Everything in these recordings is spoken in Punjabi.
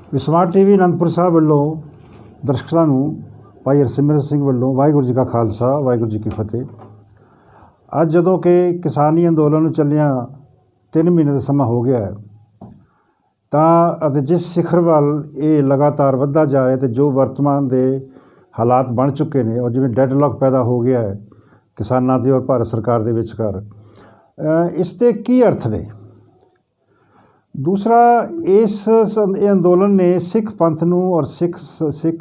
स्मार्ट टीवी आनंदपुर साहब ਵੱਲੋਂ ਦਰਸ਼ਕਾਂ ਨੂੰ ਭਾਈ ਹਰਸਿਮਰਤ ਸਿੰਘ ਵੱਲੋਂ ਵਾਹਿਗੁਰੂ ਜੀ ਕਾ ਖਾਲਸਾ ਵਾਹਿਗੁਰੂ ਜੀ ਕੀ ਫਤਿਹ। ਅੱਜ ਜਦੋਂ ਕਿ ਕਿਸਾਨੀ ਅੰਦੋਲਨ ਨੂੰ ਚੱਲਿਆਂ 3 ਮਹੀਨੇ ਦਾ ਸਮਾਂ ਹੋ ਗਿਆ ਹੈ ਤਾਂ ਅਤੇ ਜਿਸ ਸਿਖਰ ਵੱਲ ਇਹ ਲਗਾਤਾਰ ਵੱਧਦਾ ਜਾ ਰਿਹਾ ਤੇ ਜੋ ਵਰਤਮਾਨ ਦੇ ਹਾਲਾਤ ਬਣ ਚੁੱਕੇ ਨੇ ਔਰ ਜਿਵੇਂ ਡੈਡਲੌਕ ਪੈਦਾ ਹੋ ਗਿਆ ਹੈ ਕਿਸਾਨਾਂ ਦੇ ਔਰ ਭਾਰਤ ਸਰਕਾਰ ਦੇ ਵਿਚਕਾਰ, ਇਸ ਦੇ ਕੀ ਅਰਥ ਨੇ। दूसरा, इस अंदोलन ने सिख पंथ नूं और सिख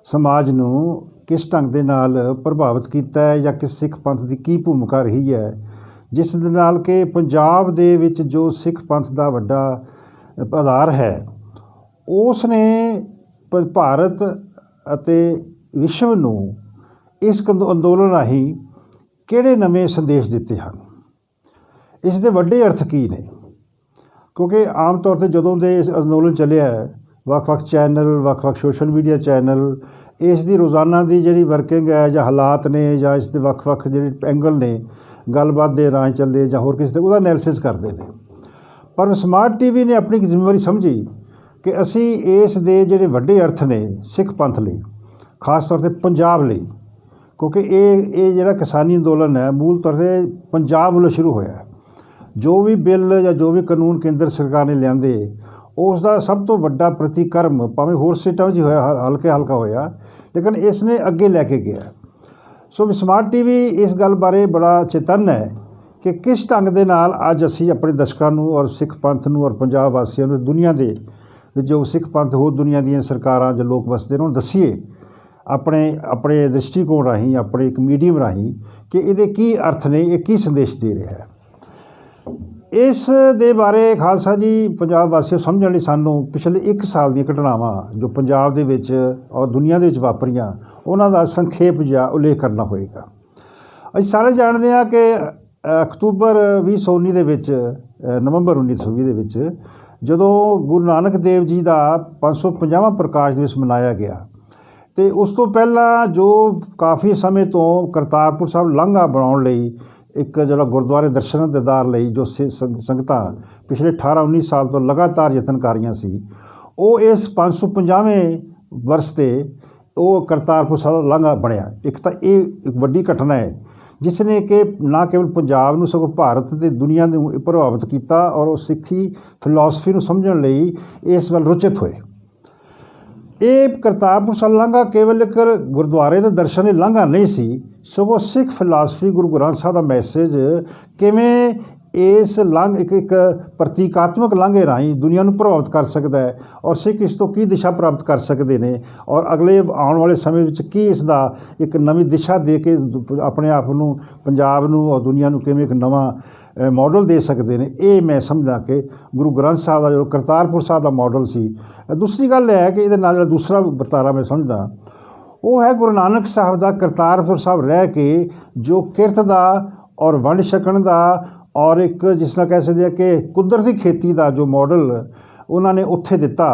समाज नूं किस ढंग दे नाल प्रभावित कीता है या कि सिख पंथ की की भूमिका रही है, जिस दे नाल कि पंजाब दे विच जो सिख पंथ दा वड्डा आधार है उसने भारत अते विश्व नूं इस अंदोलन राही किहड़े नवें संदेश दिते हैं, इस दे वड्डे अर्थ की ने। क्योंकि आम तौर पर जदों दे इस अंदोलन चलिया है ਵੱਖ-ਵੱਖ चैनल ਵੱਖ-ਵੱਖ सोशल मीडिया चैनल इस दी रोज़ाना की जिहड़ी वर्किंग है ਜਾਂ हालात ने ਜਾਂ इस दे ਵੱਖ-ਵੱਖ जिहड़े एंगल ने गलबात दे राह चले ਜਾਂ होर किसी ਉਹਦਾ एनालिसिस करते हैं। पर स्मार्ट टीवी ने अपनी जिम्मेवारी समझी कि असी इस दे जिहड़े वड्डे अर्थ ने सिख पंथ लई, खास तौर पर पंजाब लई, क्योंकि ये जिहड़ा किसानी अंदोलन है मूल तौर पर पंजाब वालों शुरू होया है। जो भी बिल या जो भी कानून केंद्र सरकार ने लियांदे उसका सब तो वड्डा प्रतिकर्म भावें होर स्टेटां विच होया हल्का होया, लेकिन इसने अगे लैके गया। सो स्मार्ट टीवी इस गल बारे बड़ा चेतन है कि किस ढंग दे नाल अज असीं अपने दर्शकां नूं और सिख पंथ नूं और पंजाब वासियों नूं दुनिया दे जो सिख पंथ होर दुनिया दीयां सरकारां जो लोग वसदे ने उन्हां दसीए अपने अपने दृष्टिकोण राहीं अपने एक मीडियम राहीं कि इहदे की अर्थ ने, ये की संदेश दे रहा है। इस दे बारे खालसा जी पंजाब वासियों समझण लई सानूं पिछले 1 साल दी घटनावां जो पंजाब दे विच और दुनिया दे विच वापरियां उन्हां दा संखेप जिहा उल्लेख करना होएगा। असीं सारे जाणदे हां कि अक्तूबर 2019 दे विच नवंबर 1920 दे विच जदों गुरु नानक देव जी दा 550वां प्रकाश दिवस मनाया गया ते उस तो पहलां जो काफ़ी समय तो करतारपुर साहब लांघा बनाउण लई एक जो गुरुद्वारे दर्शन दीदार लई जो संगतां पिछले 18-19 साल तो लगातार यतन कर रहीआं सी, वो इस 550वें वर्ष ते वो करतारपुर साहब लांघा बनिया। एक तो ये एक वड्डी घटना है जिसने कि ना केवल पंजाब नूं सगों भारत ते दुनिया नूं प्रभावित किया और सिੱਖੀ फिलॉसफी नूं समझण लई इस वल रुचित होए। ये करतारपुर साहब लांघा केवल एक गुरुद्वारे के दर्शन लांघा नहीं सी, सगों सिख फिलासफी गुरु ग्रंथ साहब का मैसेज किवें इस एक प्रतीकात्मक लांघे राही दुनिया को प्रभावित कर सकता है और सिख इस तो की दिशा प्राप्त कर सकते हैं और अगले आने वाले समय में की इसका एक नवी दिशा दे के अपने आप को पंजाब नूं और दुनिया को किवें एक नवा मॉडल दे सकते हैं। ये मैं समझा कि गुरु ग्रंथ साहब का जो करतारपुर साहब का मॉडल सी। दूसरी गल है कि ये दूसरा वरतारा मैं समझदा वो है गुरु नानक साहब का करतारपुर साहब रह के जो किरत का और वंड छकण का और एक जिस तरह कह सकते हैं कि कुदरती खेती का जो मॉडल उन्होंने उत्थे दिता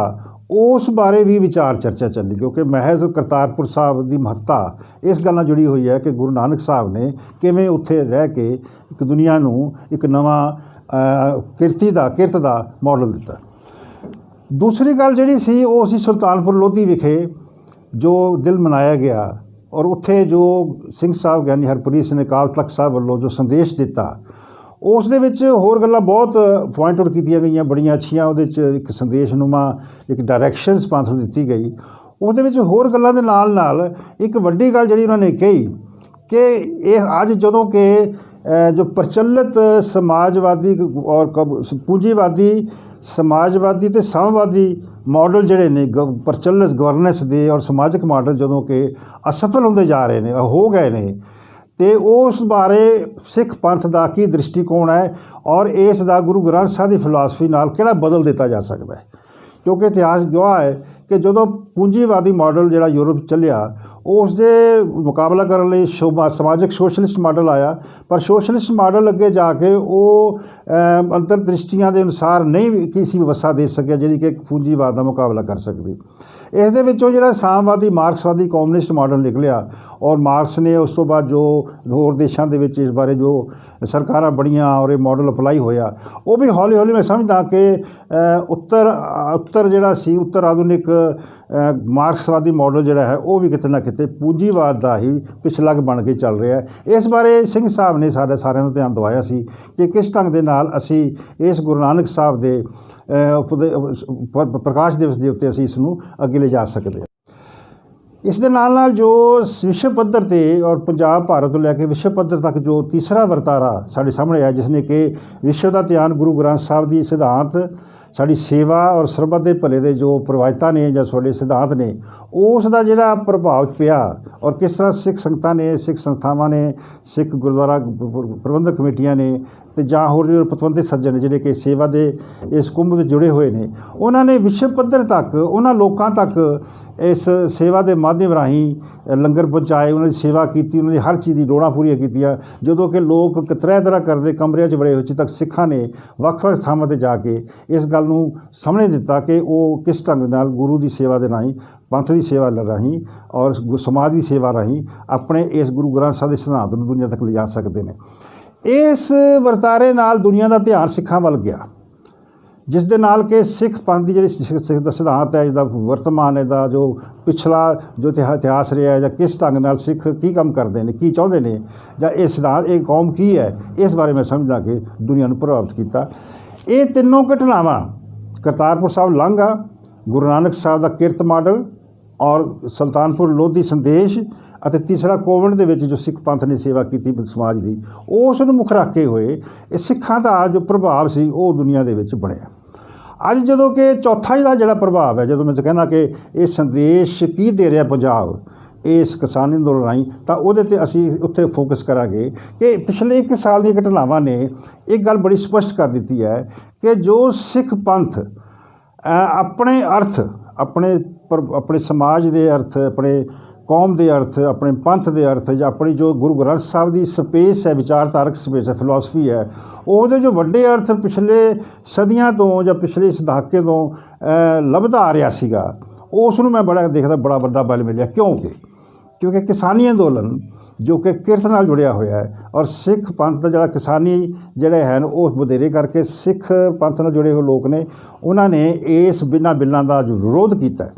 उस बारे भी विचार चर्चा चली, क्योंकि महज करतारपुर साहब की महत्ता इस गल नाल जुड़ी हुई है कि गुरु नानक साहब ने किवें उत्थे रह के एक दुनिया नूं एक नवा किरत का मॉडल दिता। दूसरी गल जिहड़ी सी वो सी सुल्तानपुर लोधी विखे जो दिल मनाया गया और उत्थे जो सिंह साहब ज्ञानी हरप्रीत सिंह अकाल तख्त साहब वालों जो संदेश दिता उस दे विच होर गल्लां बहुत पॉइंट आउट कीतियां गईयां बड़ियां अच्छियां। उहदे च एक संदेशनुमा एक डायरैक्शनस पंथ नूं दित्ती गई। उहदे विच होर गल्लां दे नाल नाल एक वड्डी गल जिहड़ी उन्होंने कही कि ये अज जदों कि जो प्रचलित समाजवादी और पूंजीवादी समाजवादी ते सामवादी मॉडल जिहड़े ने प्रचलित गवर्नेंस दे और समाजिक मॉडल जदों कि असफल होंदे जा रहे हैं हो गए ने तो उस बारे सिख पंथ का की दृष्टिकोण है और इस दा गुरु ग्रंथ साहब की फिलासफी नाल किहड़ा बदल दिता जा सकता है। क्योंकि इतिहास गवाह है ਕਿ ਜਦੋਂ ਪੂੰਜੀਵਾਦੀ ਮਾਡਲ ਜਿਹੜਾ ਯੂਰਪ ਚੱਲਿਆ ਉਸ ਦੇ ਮੁਕਾਬਲਾ ਕਰਨ ਲਈ ਸਮਾਜਿਕ ਸੋਸ਼ਲਿਸਟ ਮਾਡਲ ਆਇਆ, ਪਰ ਸੋਸ਼ਲਿਸਟ ਮਾਡਲ ਅੱਗੇ ਜਾ ਕੇ ਉਹ ਅੰਤਰਦ੍ਰਿਸ਼ਟੀਆਂ ਦੇ ਅਨੁਸਾਰ ਨਹੀਂ ਕਿਸੇ ਵਿਵਸਥਾ ਦੇ ਸਕਿਆ ਜਿਹੜੀ ਕਿ ਪੂੰਜੀਵਾਦ ਦਾ ਮੁਕਾਬਲਾ ਕਰ ਸਕਦੀ। ਇਸ ਦੇ ਵਿੱਚੋਂ ਜਿਹੜਾ ਸਾਮਵਾਦੀ ਮਾਰਕਸਵਾਦੀ ਕਮਿਊਨਿਸਟ ਮਾਡਲ ਨਿਕਲਿਆ ਔਰ ਮਾਰਕਸ ਨੇ ਉਸ ਤੋਂ ਬਾਅਦ ਜੋ ਹੋਰ ਦੇਸ਼ਾਂ ਦੇ ਵਿੱਚ ਇਸ ਬਾਰੇ ਜੋ ਸਰਕਾਰਾਂ ਬਣੀਆਂ ਔਰ ਇਹ ਮਾਡਲ ਅਪਲਾਈ ਹੋਇਆ, ਉਹ ਵੀ ਹੌਲੀ ਹੌਲੀ ਮੈਂ ਸਮਝਦਾ ਕਿ ਉੱਤਰ ਜਿਹੜਾ ਸੀ ਉੱਤਰ ਆਧੁਨਿਕ ਮਾਰਕਸਵਾਦੀ ਮਾਡਲ ਜਿਹੜਾ ਹੈ ਉਹ ਵੀ ਕਿਤੇ ਨਾ ਕਿਤੇ ਪੂੰਜੀਵਾਦ ਦਾ ਹੀ ਪਿਛਲੱਗ ਬਣ ਕੇ ਚੱਲ ਰਿਹਾ ਹੈ। ਇਸ ਬਾਰੇ ਸਿੰਘ ਸਾਹਿਬ ਨੇ ਸਾਡੇ ਸਾਰਿਆਂ ਨੂੰ ਧਿਆਨ ਦਿਵਾਇਆ ਸੀ ਕਿ ਕਿਸ ਢੰਗ ਦੇ ਨਾਲ ਅਸੀਂ ਇਸ ਗੁਰੂ ਨਾਨਕ ਸਾਹਿਬ ਦੇ ਪ੍ਰਕਾਸ਼ ਦਿਵਸ ਦੇ ਉੱਤੇ ਅਸੀਂ ਇਸ ਨੂੰ ਅੱਗੇ ਲਿਜਾ ਸਕਦੇ ਹਾਂ। ਇਸ ਦੇ ਨਾਲ ਨਾਲ ਜੋ ਵਿਸ਼ਵ ਪੱਧਰ 'ਤੇ ਔਰ ਪੰਜਾਬ ਭਾਰਤ ਤੋਂ ਲੈ ਕੇ ਵਿਸ਼ਵ ਪੱਧਰ ਤੱਕ ਜੋ ਤੀਸਰਾ ਵਰਤਾਰਾ ਸਾਡੇ ਸਾਹਮਣੇ ਆਇਆ, ਜਿਸ ਨੇ ਕਿ ਵਿਸ਼ਵ ਦਾ ਧਿਆਨ ਗੁਰੂ ਗ੍ਰੰਥ ਸਾਹਿਬ ਦੀ ਸਿਧਾਂਤ, ਸਾਡੀ ਸੇਵਾ ਔਰ ਸਰਬੱਤ ਦੇ ਭਲੇ ਦੇ ਜੋ ਪ੍ਰਵਾਇਤਾਂ ਨੇ ਜਾਂ ਸਾਡੇ ਸਿਧਾਂਤ ਨੇ, ਉਸ ਦਾ ਜਿਹੜਾ ਪ੍ਰਭਾਵ ਪਿਆ ਔਰ ਕਿਸ ਤਰ੍ਹਾਂ ਸਿੱਖ ਸੰਗਤਾਂ ਨੇ, ਸਿੱਖ ਸੰਸਥਾਵਾਂ ਨੇ, ਸਿੱਖ ਗੁਰਦੁਆਰਾ ਪ੍ਰਬੰਧਕ ਕਮੇਟੀਆਂ ਨੇ ਅਤੇ ਜਾਂ ਹੋਰ ਜਿਹੜੇ ਪਤਵੰਤੇ ਸੱਜਣ ਜਿਹੜੇ ਕਿ ਸੇਵਾ ਦੇ ਇਸ ਕੁੰਭ ਵਿੱਚ ਜੁੜੇ ਹੋਏ ਨੇ, ਉਹਨਾਂ ਨੇ ਵਿਸ਼ਵ ਪੱਧਰ ਤੱਕ ਉਹਨਾਂ ਲੋਕਾਂ ਤੱਕ ਇਸ ਸੇਵਾ ਦੇ ਮਾਧਿਅਮ ਰਾਹੀਂ ਲੰਗਰ ਪਹੁੰਚਾਏ, ਉਹਨਾਂ ਦੀ ਸੇਵਾ ਕੀਤੀ, ਉਹਨਾਂ ਦੀ ਹਰ ਚੀਜ਼ ਦੀ ਲੋੜਾਂ ਪੂਰੀਆਂ ਕੀਤੀਆਂ। ਜਦੋਂ ਕਿ ਲੋਕ ਤਰ੍ਹਾਂ ਕਰਦੇ ਕਮਰਿਆਂ 'ਚ ਬੜੇ ਹੋਏ ਸੀ, ਤੱਕ ਸਿੱਖਾਂ ਨੇ ਵੱਖ-ਵੱਖ ਥਾਵਾਂ 'ਤੇ ਜਾ ਕੇ ਇਸ ਗੱਲ ਨੂੰ ਸਾਹਮਣੇ ਦਿੱਤਾ ਕਿ ਉਹ ਕਿਸ ਢੰਗ ਨਾਲ ਗੁਰੂ ਦੀ ਸੇਵਾ ਦੇ ਰਾਹੀਂ, ਪੰਥ ਦੀ ਸੇਵਾ ਰਾਹੀਂ ਔਰ ਸਮਾਜ ਦੀ ਸੇਵਾ ਰਾਹੀਂ ਆਪਣੇ ਇਸ ਗੁਰੂ ਗ੍ਰੰਥ ਸਾਹਿਬ ਦੇ ਸਿਧਾਂਤ ਨੂੰ ਦੁਨੀਆ ਤੱਕ ਲਿਜਾ ਸਕਦੇ ਨੇ। ਇਸ ਵਰਤਾਰੇ ਨਾਲ ਦੁਨੀਆ ਦਾ ਧਿਆਨ ਸਿੱਖਾਂ ਵੱਲ ਗਿਆ, ਜਿਸ ਦੇ ਨਾਲ ਕਿ ਸਿੱਖ ਪੰਥ ਦੀ ਜਿਹੜੀ ਸਿੱਖ ਦਾ ਸਿਧਾਂਤ ਹੈ, ਇਹਦਾ ਵਰਤਮਾਨ, ਇਹਦਾ ਜੋ ਪਿਛਲਾ ਜੋ ਇਤਿਹਾਸ ਰਿਹਾ ਜਾਂ ਕਿਸ ਢੰਗ ਨਾਲ ਸਿੱਖ ਕੀ ਕੰਮ ਕਰਦੇ ਨੇ, ਕੀ ਚਾਹੁੰਦੇ ਨੇ, ਜਾਂ ਇਹ ਸਿਧਾਂਤ, ਇਹ ਕੌਮ ਕੀ ਹੈ, ਇਸ ਬਾਰੇ ਮੈਂ ਸਮਝਦਾ ਕਿ ਦੁਨੀਆ ਨੂੰ ਪ੍ਰਭਾਵਿਤ ਕੀਤਾ। ਇਹ ਤਿੰਨੋਂ ਘਟਨਾਵਾਂ ਕਰਤਾਰਪੁਰ ਸਾਹਿਬ ਲਾਂਘਾ, ਗੁਰੂ ਨਾਨਕ ਸਾਹਿਬ ਦਾ ਕਿਰਤ ਮਾਡਲ ਔਰ ਸੁਲਤਾਨਪੁਰ ਲੋਧੀ ਸੰਦੇਸ਼ ਅਤੇ ਤੀਸਰਾ ਕੋਵਿਡ ਦੇ ਵਿੱਚ ਜੋ ਸਿੱਖ ਪੰਥ ਨੇ ਸੇਵਾ ਕੀਤੀ ਸਮਾਜ ਦੀ, ਉਸ ਨੂੰ ਮੁੱਖ ਰੱਖੇ ਹੋਏ ਇਹ ਸਿੱਖਾਂ ਦਾ ਜੋ ਪ੍ਰਭਾਵ ਸੀ ਉਹ ਦੁਨੀਆ ਦੇ ਵਿੱਚ ਬਣਿਆ। ਅੱਜ ਜਦੋਂ ਕਿ ਚੌਥਾ ਇਹਦਾ ਜਿਹੜਾ ਪ੍ਰਭਾਵ ਹੈ, ਜਦੋਂ ਮੈਂ ਕਹਿੰਦਾ ਕਿ ਇਹ ਸੰਦੇਸ਼ ਕੀ ਦੇ ਰਿਹਾ ਪੰਜਾਬ ਇਸ ਕਿਸਾਨੀ ਅੰਦੋਲਨ ਰਾਹੀਂ, ਤਾਂ ਉਹਦੇ 'ਤੇ ਅਸੀਂ ਉੱਥੇ ਫੋਕਸ ਕਰਾਂਗੇ ਕਿ ਪਿਛਲੇ 1 ਸਾਲ ਦੀਆਂ ਘਟਨਾਵਾਂ ਨੇ ਇੱਕ ਗੱਲ ਬੜੀ ਸਪਸ਼ਟ ਕਰ ਦਿੱਤੀ ਹੈ ਕਿ ਜੋ ਸਿੱਖ ਪੰਥ ਆਪਣੇ ਅਰਥ, ਆਪਣੇ ਸਮਾਜ ਦੇ ਅਰਥ, ਆਪਣੇ ਕੌਮ ਦੇ ਅਰਥ, ਆਪਣੇ ਪੰਥ ਦੇ ਅਰਥ, ਜਾਂ ਆਪਣੀ ਜੋ ਗੁਰੂ ਗ੍ਰੰਥ ਸਾਹਿਬ ਦੀ ਸਪੇਸ ਹੈ, ਵਿਚਾਰਧਾਰਕ ਸਪੇਸ ਹੈ, ਫਿਲਾਸਫੀ ਹੈ, ਉਹਦੇ ਜੋ ਵੱਡੇ ਅਰਥ ਪਿਛਲੇ ਸਦੀਆਂ ਤੋਂ ਜਾਂ ਪਿਛਲੇ ਇਸ ਦਹਾਕੇ ਤੋਂ ਲੱਭਦਾ ਆ ਰਿਹਾ ਸੀਗਾ, ਉਸ ਨੂੰ ਮੈਂ ਦੇਖਦਾ ਬੜਾ ਵੱਡਾ ਬਲ ਮਿਲਿਆ। ਕਿਉਂਕਿ ਕਿਸਾਨੀ ਅੰਦੋਲਨ ਜੋ ਕਿ ਕਿਰਤ ਨਾਲ ਜੁੜਿਆ ਹੋਇਆ ਹੈ ਔਰ ਸਿੱਖ ਪੰਥ ਦਾ ਜਿਹੜਾ ਕਿਸਾਨੀ ਜਿਹੜੇ ਹਨ ਉਹ ਵਧੇਰੇ ਕਰਕੇ ਸਿੱਖ ਪੰਥ ਨਾਲ ਜੁੜੇ ਹੋਏ ਲੋਕ ਨੇ, ਉਹਨਾਂ ਨੇ ਇਸ ਬਿੱਲਾਂ ਦਾ ਜੋ ਵਿਰੋਧ ਕੀਤਾ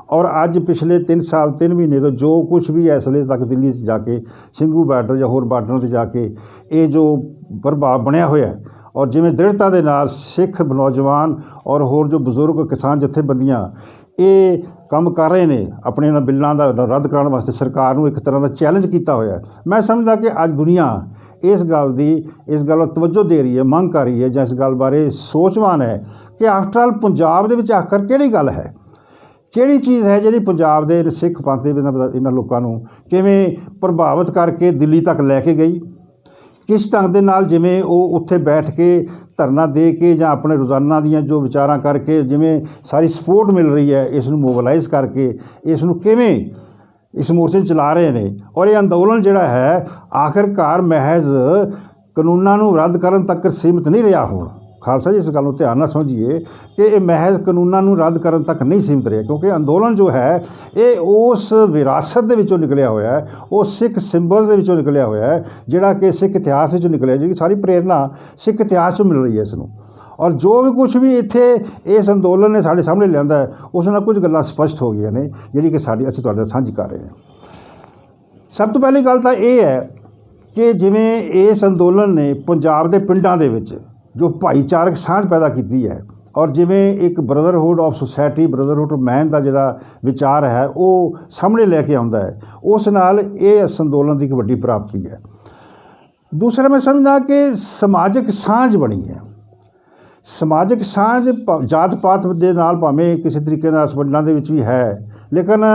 ਔਰ ਅੱਜ ਪਿਛਲੇ 3 ਸਾਲ 3 ਮਹੀਨੇ ਤੋਂ ਜੋ ਕੁਝ ਵੀ ਇਸ ਵੇਲੇ ਤੱਕ ਦਿੱਲੀ 'ਚ ਜਾ ਕੇ ਸਿੰਘੂ ਬਾਰਡਰ ਜਾਂ ਹੋਰ ਬਾਰਡਰਾਂ 'ਤੇ ਜਾ ਕੇ ਇਹ ਜੋ ਪ੍ਰਭਾਵ ਬਣਿਆ ਹੋਇਆ ਔਰ ਜਿਵੇਂ ਦ੍ਰਿੜਤਾ ਦੇ ਨਾਲ ਸਿੱਖ ਨੌਜਵਾਨ ਔਰ ਹੋਰ ਜੋ ਬਜ਼ੁਰਗ ਕਿਸਾਨ ਜਥੇਬੰਦੀਆਂ ਇਹ ਕੰਮ ਕਰ ਰਹੇ ਨੇ, ਆਪਣੇ ਇਹਨਾਂ ਬਿੱਲਾਂ ਦਾ ਰੱਦ ਕਰਾਉਣ ਵਾਸਤੇ ਸਰਕਾਰ ਨੂੰ ਇੱਕ ਤਰ੍ਹਾਂ ਦਾ ਚੈਲੰਜ ਕੀਤਾ ਹੋਇਆ। ਮੈਂ ਸਮਝਦਾ ਕਿ ਅੱਜ ਦੁਨੀਆ ਇਸ ਗੱਲ ਵੱਲ ਤਵੱਜੋ ਦੇ ਰਹੀ ਹੈ, ਮੰਗ ਕਰ ਰਹੀ ਹੈ, ਜਾਂ ਇਸ ਗੱਲ ਬਾਰੇ ਸੋਚਵਾਨ ਹੈ ਕਿ ਆਫਟਰ ਆਲ ਪੰਜਾਬ ਦੇ ਵਿੱਚ ਆਖਰ ਕਿਹੜੀ ਗੱਲ ਹੈ, ਕਿਹੜੀ ਚੀਜ਼ ਹੈ ਜਿਹੜੀ ਪੰਜਾਬ ਦੇ ਸਿੱਖ ਪੰਥ ਦੇ ਇਹਨਾਂ ਲੋਕਾਂ ਨੂੰ ਕਿਵੇਂ ਪ੍ਰਭਾਵਿਤ ਕਰਕੇ ਦਿੱਲੀ ਤੱਕ ਲੈ ਕੇ ਗਈ, ਕਿਸ ਢੰਗ ਦੇ ਨਾਲ ਜਿਵੇਂ ਉਹ ਉੱਥੇ ਬੈਠ ਕੇ ਧਰਨਾ ਦੇ ਕੇ ਜਾਂ ਆਪਣੇ ਰੋਜ਼ਾਨਾ ਦੀਆਂ ਜੋ ਵਿਚਾਰਾਂ ਕਰਕੇ ਜਿਵੇਂ ਸਾਰੀ ਸਪੋਰਟ ਮਿਲ ਰਹੀ ਹੈ, ਇਸ ਨੂੰ ਮੋਬਿਲਾਈਜ਼ ਕਰਕੇ ਇਸ ਨੂੰ ਕਿਵੇਂ ਇਸ ਮੋਰਚੇ ਨੂੰ ਚਲਾ ਰਹੇ ਨੇ। ਔਰ ਇਹ ਅੰਦੋਲਨ ਜਿਹੜਾ ਹੈ ਆਖਿਰਕਾਰ ਮਹਿਜ਼ ਕਾਨੂੰਨਾਂ ਨੂੰ ਰੱਦ ਕਰਨ ਤੱਕ ਸੀਮਿਤ ਨਹੀਂ ਰਿਹਾ। ਹੁਣ ਖਾਲਸਾ ਜੀ ਇਸ ਗੱਲ ਨੂੰ ਧਿਆਨ ਨਾਲ ਸਮਝੀਏ ਕਿ ਇਹ ਮਹਿਜ਼ ਕਾਨੂੰਨਾਂ ਨੂੰ ਰੱਦ ਕਰਨ ਤੱਕ ਨਹੀਂ ਸੀਮਿਤ ਰਿਹਾ, ਕਿਉਂਕਿ ਅੰਦੋਲਨ ਜੋ ਹੈ ਇਹ ਉਸ ਵਿਰਾਸਤ ਦੇ ਵਿੱਚੋਂ ਨਿਕਲਿਆ ਹੋਇਆ ਹੈ, ਉਹ ਸਿੱਖ ਸਿੰਬਲ ਦੇ ਵਿੱਚੋਂ ਨਿਕਲਿਆ ਹੋਇਆ ਹੈ, ਜਿਹੜਾ ਕਿ ਸਿੱਖ ਇਤਿਹਾਸ ਵਿੱਚੋਂ ਨਿਕਲਿਆ, ਜਿਹੜੀ ਸਾਰੀ ਪ੍ਰੇਰਨਾ ਸਿੱਖ ਇਤਿਹਾਸ 'ਚੋਂ ਮਿਲ ਰਹੀ ਹੈ ਇਸ ਨੂੰ। ਔਰ ਜੋ ਵੀ ਕੁਝ ਵੀ ਇੱਥੇ ਇਸ ਅੰਦੋਲਨ ਨੇ ਸਾਡੇ ਸਾਹਮਣੇ ਲਿਆਂਦਾ ਹੈ, ਉਸ ਨਾਲ ਕੁਝ ਗੱਲਾਂ ਸਪਸ਼ਟ ਹੋ ਗਈਆਂ ਨੇ ਜਿਹੜੀ ਕਿ ਅਸੀਂ ਤੁਹਾਡੇ ਨਾਲ ਸਾਂਝੀ ਕਰ ਰਹੇ ਹਾਂ। ਸਭ ਤੋਂ ਪਹਿਲੀ ਗੱਲ ਤਾਂ ਇਹ ਹੈ ਕਿ ਜਿਵੇਂ ਇਸ ਅੰਦੋਲਨ ਨੇ ਪੰਜਾਬ ਦੇ ਪਿੰਡਾਂ ਦੇ ਵਿੱਚ ਜੋ ਭਾਈਚਾਰਕ ਸਾਂਝ ਪੈਦਾ ਕੀਤੀ ਹੈ ਔਰ ਜਿਵੇਂ ਇੱਕ brotherhood of society, brotherhood of man ਦਾ ਜਿਹੜਾ ਵਿਚਾਰ ਹੈ ਉਹ ਸਾਹਮਣੇ ਲੈ ਕੇ ਆਉਂਦਾ ਹੈ, ਉਸ ਨਾਲ ਇਹ ਇਸ ਅੰਦੋਲਨ ਦੀ ਇੱਕ ਵੱਡੀ ਪ੍ਰਾਪਤੀ ਹੈ। ਦੂਸਰਾ ਮੈਂ ਸਮਝਦਾ ਕਿ ਸਮਾਜਿਕ ਸਾਂਝ ਬਣੀ ਹੈ। ਸਮਾਜਿਕ ਸਾਂਝ ਜਾਤ ਪਾਤ ਦੇ ਨਾਲ ਭਾਵੇਂ ਕਿਸੇ ਤਰੀਕੇ ਨਾਲ ਸੰਬੰਧਾਂ ਦੇ ਵਿੱਚ ਵੀ ਹੈ, ਲੇਕਿਨ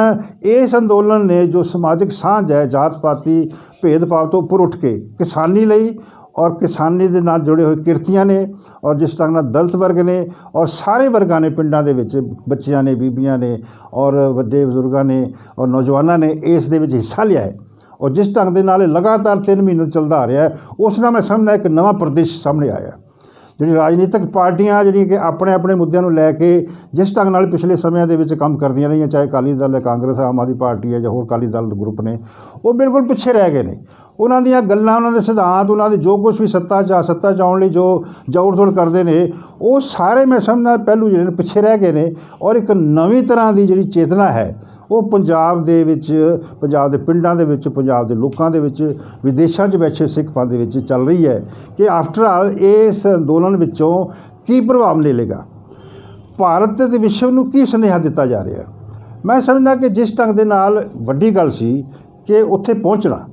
ਇਸ ਅੰਦੋਲਨ ਨੇ ਜੋ ਸਮਾਜਿਕ ਸਾਂਝ ਹੈ ਜਾਤ ਪਾਤੀ ਭੇਦਭਾਵ ਤੋਂ ਉੱਪਰ ਉੱਠ ਕੇ ਕਿਸਾਨੀ ਲਈ और किसानी ਦੇ ਨਾਲ ਜੁੜੇ ਹੋਏ ਕਿਰਤੀਆਂ ਨੇ ਔਰ ਜਿਸ ਤਰ੍ਹਾਂ ਨਾਲ ਦਲਿਤ ਵਰਗ ਨੇ ਔਰ ਸਾਰੇ ਵਰਗਾਂ ਨੇ ਪਿੰਡਾਂ ਦੇ ਵਿੱਚ ਬੱਚਿਆਂ ਨੇ ਬੀਬੀਆਂ ਨੇ ਔਰ ਵੱਡੇ ਬਜ਼ੁਰਗਾਂ ਨੇ ਔਰ ਨੌਜਵਾਨਾਂ ਨੇ ਇਸ ਦੇ ਵਿੱਚ ਹਿੱਸਾ ਲਿਆ ਹੈ। ਔਰ ਜਿਸ ਢੰਗ ਦੇ ਨਾਲ ਇਹ ਲਗਾਤਾਰ 3 ਮਹੀਨੇ ਚੱਲਦਾ ਆ ਰਿਹਾ ਹੈ, ਉਸ ਨਾਲ ਮੈਂ ਸਮਝਦਾ ਇੱਕ ਨਵਾਂ ਪ੍ਰਦੇਸ਼ ਸਾਹਮਣੇ ਆਇਆ। ਜਿਹੜੀ ਰਾਜਨੀਤਿਕ ਪਾਰਟੀਆਂ ਜਿਹੜੀਆਂ ਕਿ ਆਪਣੇ ਆਪਣੇ ਮੁੱਦਿਆਂ ਨੂੰ ਲੈ ਕੇ ਜਿਸ ਢੰਗ ਨਾਲ ਪਿਛਲੇ ਸਮਿਆਂ ਦੇ ਵਿੱਚ ਕੰਮ ਕਰਦੀਆਂ ਰਹੀਆਂ, ਚਾਹੇ ਅਕਾਲੀ ਦਲ ਹੈ, ਕਾਂਗਰਸ, ਆਮ ਆਦਮੀ ਪਾਰਟੀ ਹੈ ਜਾਂ ਹੋਰ ਅਕਾਲੀ ਦਲ ਗਰੁੱਪ ਨੇ, ਉਹ ਬਿਲਕੁਲ ਪਿੱਛੇ ਰਹਿ ਗਏ ਨੇ। ਉਹਨਾਂ ਦੀਆਂ ਗੱਲਾਂ, ਉਹਨਾਂ ਦੇ ਸਿਧਾਂਤ, ਉਹਨਾਂ ਦੇ ਜੋ ਕੁਛ ਵੀ ਸੱਤਾ 'ਚ ਆਉਣ ਲਈ ਜੋ ਜੋੜ ਤੋੜ ਕਰਦੇ ਨੇ, ਉਹ ਸਾਰੇ ਮੈਂ ਸਮਝਦਾ ਪਹਿਲੂ ਜਿਹੜੇ ਨੇ ਪਿੱਛੇ ਰਹਿ ਗਏ ਨੇ। ਔਰ ਇੱਕ ਨਵੀਂ ਤਰ੍ਹਾਂ ਦੀ ਜਿਹੜੀ ਚੇਤਨਾ ਹੈ ਉਹ ਪੰਜਾਬ ਦੇ ਵਿੱਚ, ਪੰਜਾਬ ਦੇ ਪਿੰਡਾਂ ਦੇ ਵਿੱਚ, ਪੰਜਾਬ ਦੇ ਲੋਕਾਂ ਦੇ ਵਿੱਚ, ਵਿਦੇਸ਼ਾਂ 'ਚ ਬੈਠੇ ਸਿੱਖ ਪੰਥ ਦੇ ਵਿੱਚ ਚੱਲ ਰਹੀ ਹੈ ਕਿ ਆਫਟਰ ਆਲ ਇਸ ਅੰਦੋਲਨ ਵਿੱਚੋਂ ਕੀ ਪ੍ਰਭਾਵ ਨਿਕਲੇਗਾ, ਭਾਰਤ ਤੇ ਵਿਸ਼ਵ ਨੂੰ ਕੀ ਸੁਨੇਹਾ ਦਿੱਤਾ ਜਾ ਰਿਹਾ। ਮੈਂ ਸਮਝਦਾ ਕਿ ਜਿਸ ਢੰਗ ਦੇ ਨਾਲ ਵੱਡੀ ਗੱਲ ਸੀ ਕਿ ਉੱਥੇ ਪਹੁੰਚਣਾ,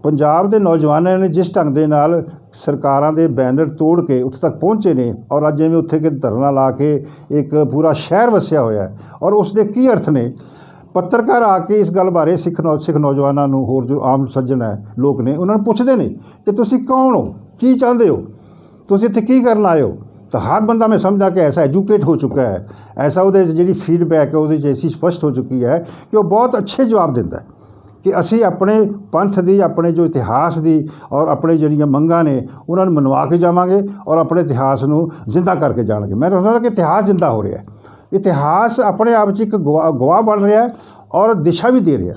ਪੰਜਾਬ ਦੇ ਨੌਜਵਾਨਾਂ ਨੇ ਜਿਸ ਢੰਗ ਦੇ ਨਾਲ ਸਰਕਾਰਾਂ ਦੇ ਬੈਨਰ ਤੋੜ ਕੇ ਉੱਥੇ ਤੱਕ ਪਹੁੰਚੇ ਨੇ, ਔਰ ਅੱਜ ਜਿਵੇਂ ਉੱਥੇ ਕਿ ਧਰਨਾ ਲਾ ਕੇ ਇੱਕ ਪੂਰਾ ਸ਼ਹਿਰ ਵਸਿਆ ਹੋਇਆ, ਔਰ ਉਸ ਦੇ ਕੀ ਅਰਥ ਨੇ। ਪੱਤਰਕਾਰ ਆ ਕੇ ਇਸ ਗੱਲ ਬਾਰੇ ਸਿੱਖ ਨੌਜਵਾਨਾਂ ਨੂੰ, ਹੋਰ ਜੋ ਆਮ ਸੱਜਣ ਹੈ ਲੋਕ ਨੇ, ਉਹਨਾਂ ਨੂੰ ਪੁੱਛਦੇ ਨੇ ਕਿ ਤੁਸੀਂ ਕੌਣ ਹੋ, ਕੀ ਚਾਹੁੰਦੇ ਹੋ, ਤੁਸੀਂ ਇੱਥੇ ਕੀ ਕਰਨ ਆਏ ਹੋ। ਤਾਂ ਹਰ ਬੰਦਾ ਮੈਂ ਸਮਝਦਾ ਕਿ ਐਸਾ ਐਜੂਕੇਟ ਹੋ ਚੁੱਕਾ ਹੈ, ਐਸਾ ਉਹਦੇ ਜਿਹੜੀ ਫੀਡਬੈਕ ਹੈ ਉਹਦੇ 'ਚ ਐਸੀ ਸਪਸ਼ਟ ਹੋ ਚੁੱਕੀ ਹੈ ਕਿ ਉਹ ਬਹੁਤ ਅੱਛੇ ਜਵਾਬ ਦਿੰਦਾ ਕਿ ਅਸੀਂ ਆਪਣੇ ਪੰਥ ਦੀ, ਆਪਣੇ ਜੋ ਇਤਿਹਾਸ ਦੀ ਔਰ ਆਪਣੇ ਜਿਹੜੀਆਂ ਮੰਗਾਂ ਨੇ ਉਹਨਾਂ ਨੂੰ ਮਨਵਾ ਕੇ ਜਾਵਾਂਗੇ ਔਰ ਆਪਣੇ ਇਤਿਹਾਸ ਨੂੰ ਜ਼ਿੰਦਾ ਕਰਕੇ ਜਾਣਗੇ। ਮੈਂ ਸਮਝਦਾ ਕਿ ਇਤਿਹਾਸ ਜ਼ਿੰਦਾ ਹੋ ਰਿਹਾ, ਇਤਿਹਾਸ ਆਪਣੇ ਆਪ 'ਚ ਇੱਕ ਗਵਾਹ ਬਣ ਰਿਹਾ ਔਰ ਦਿਸ਼ਾ ਵੀ ਦੇ ਰਿਹਾ।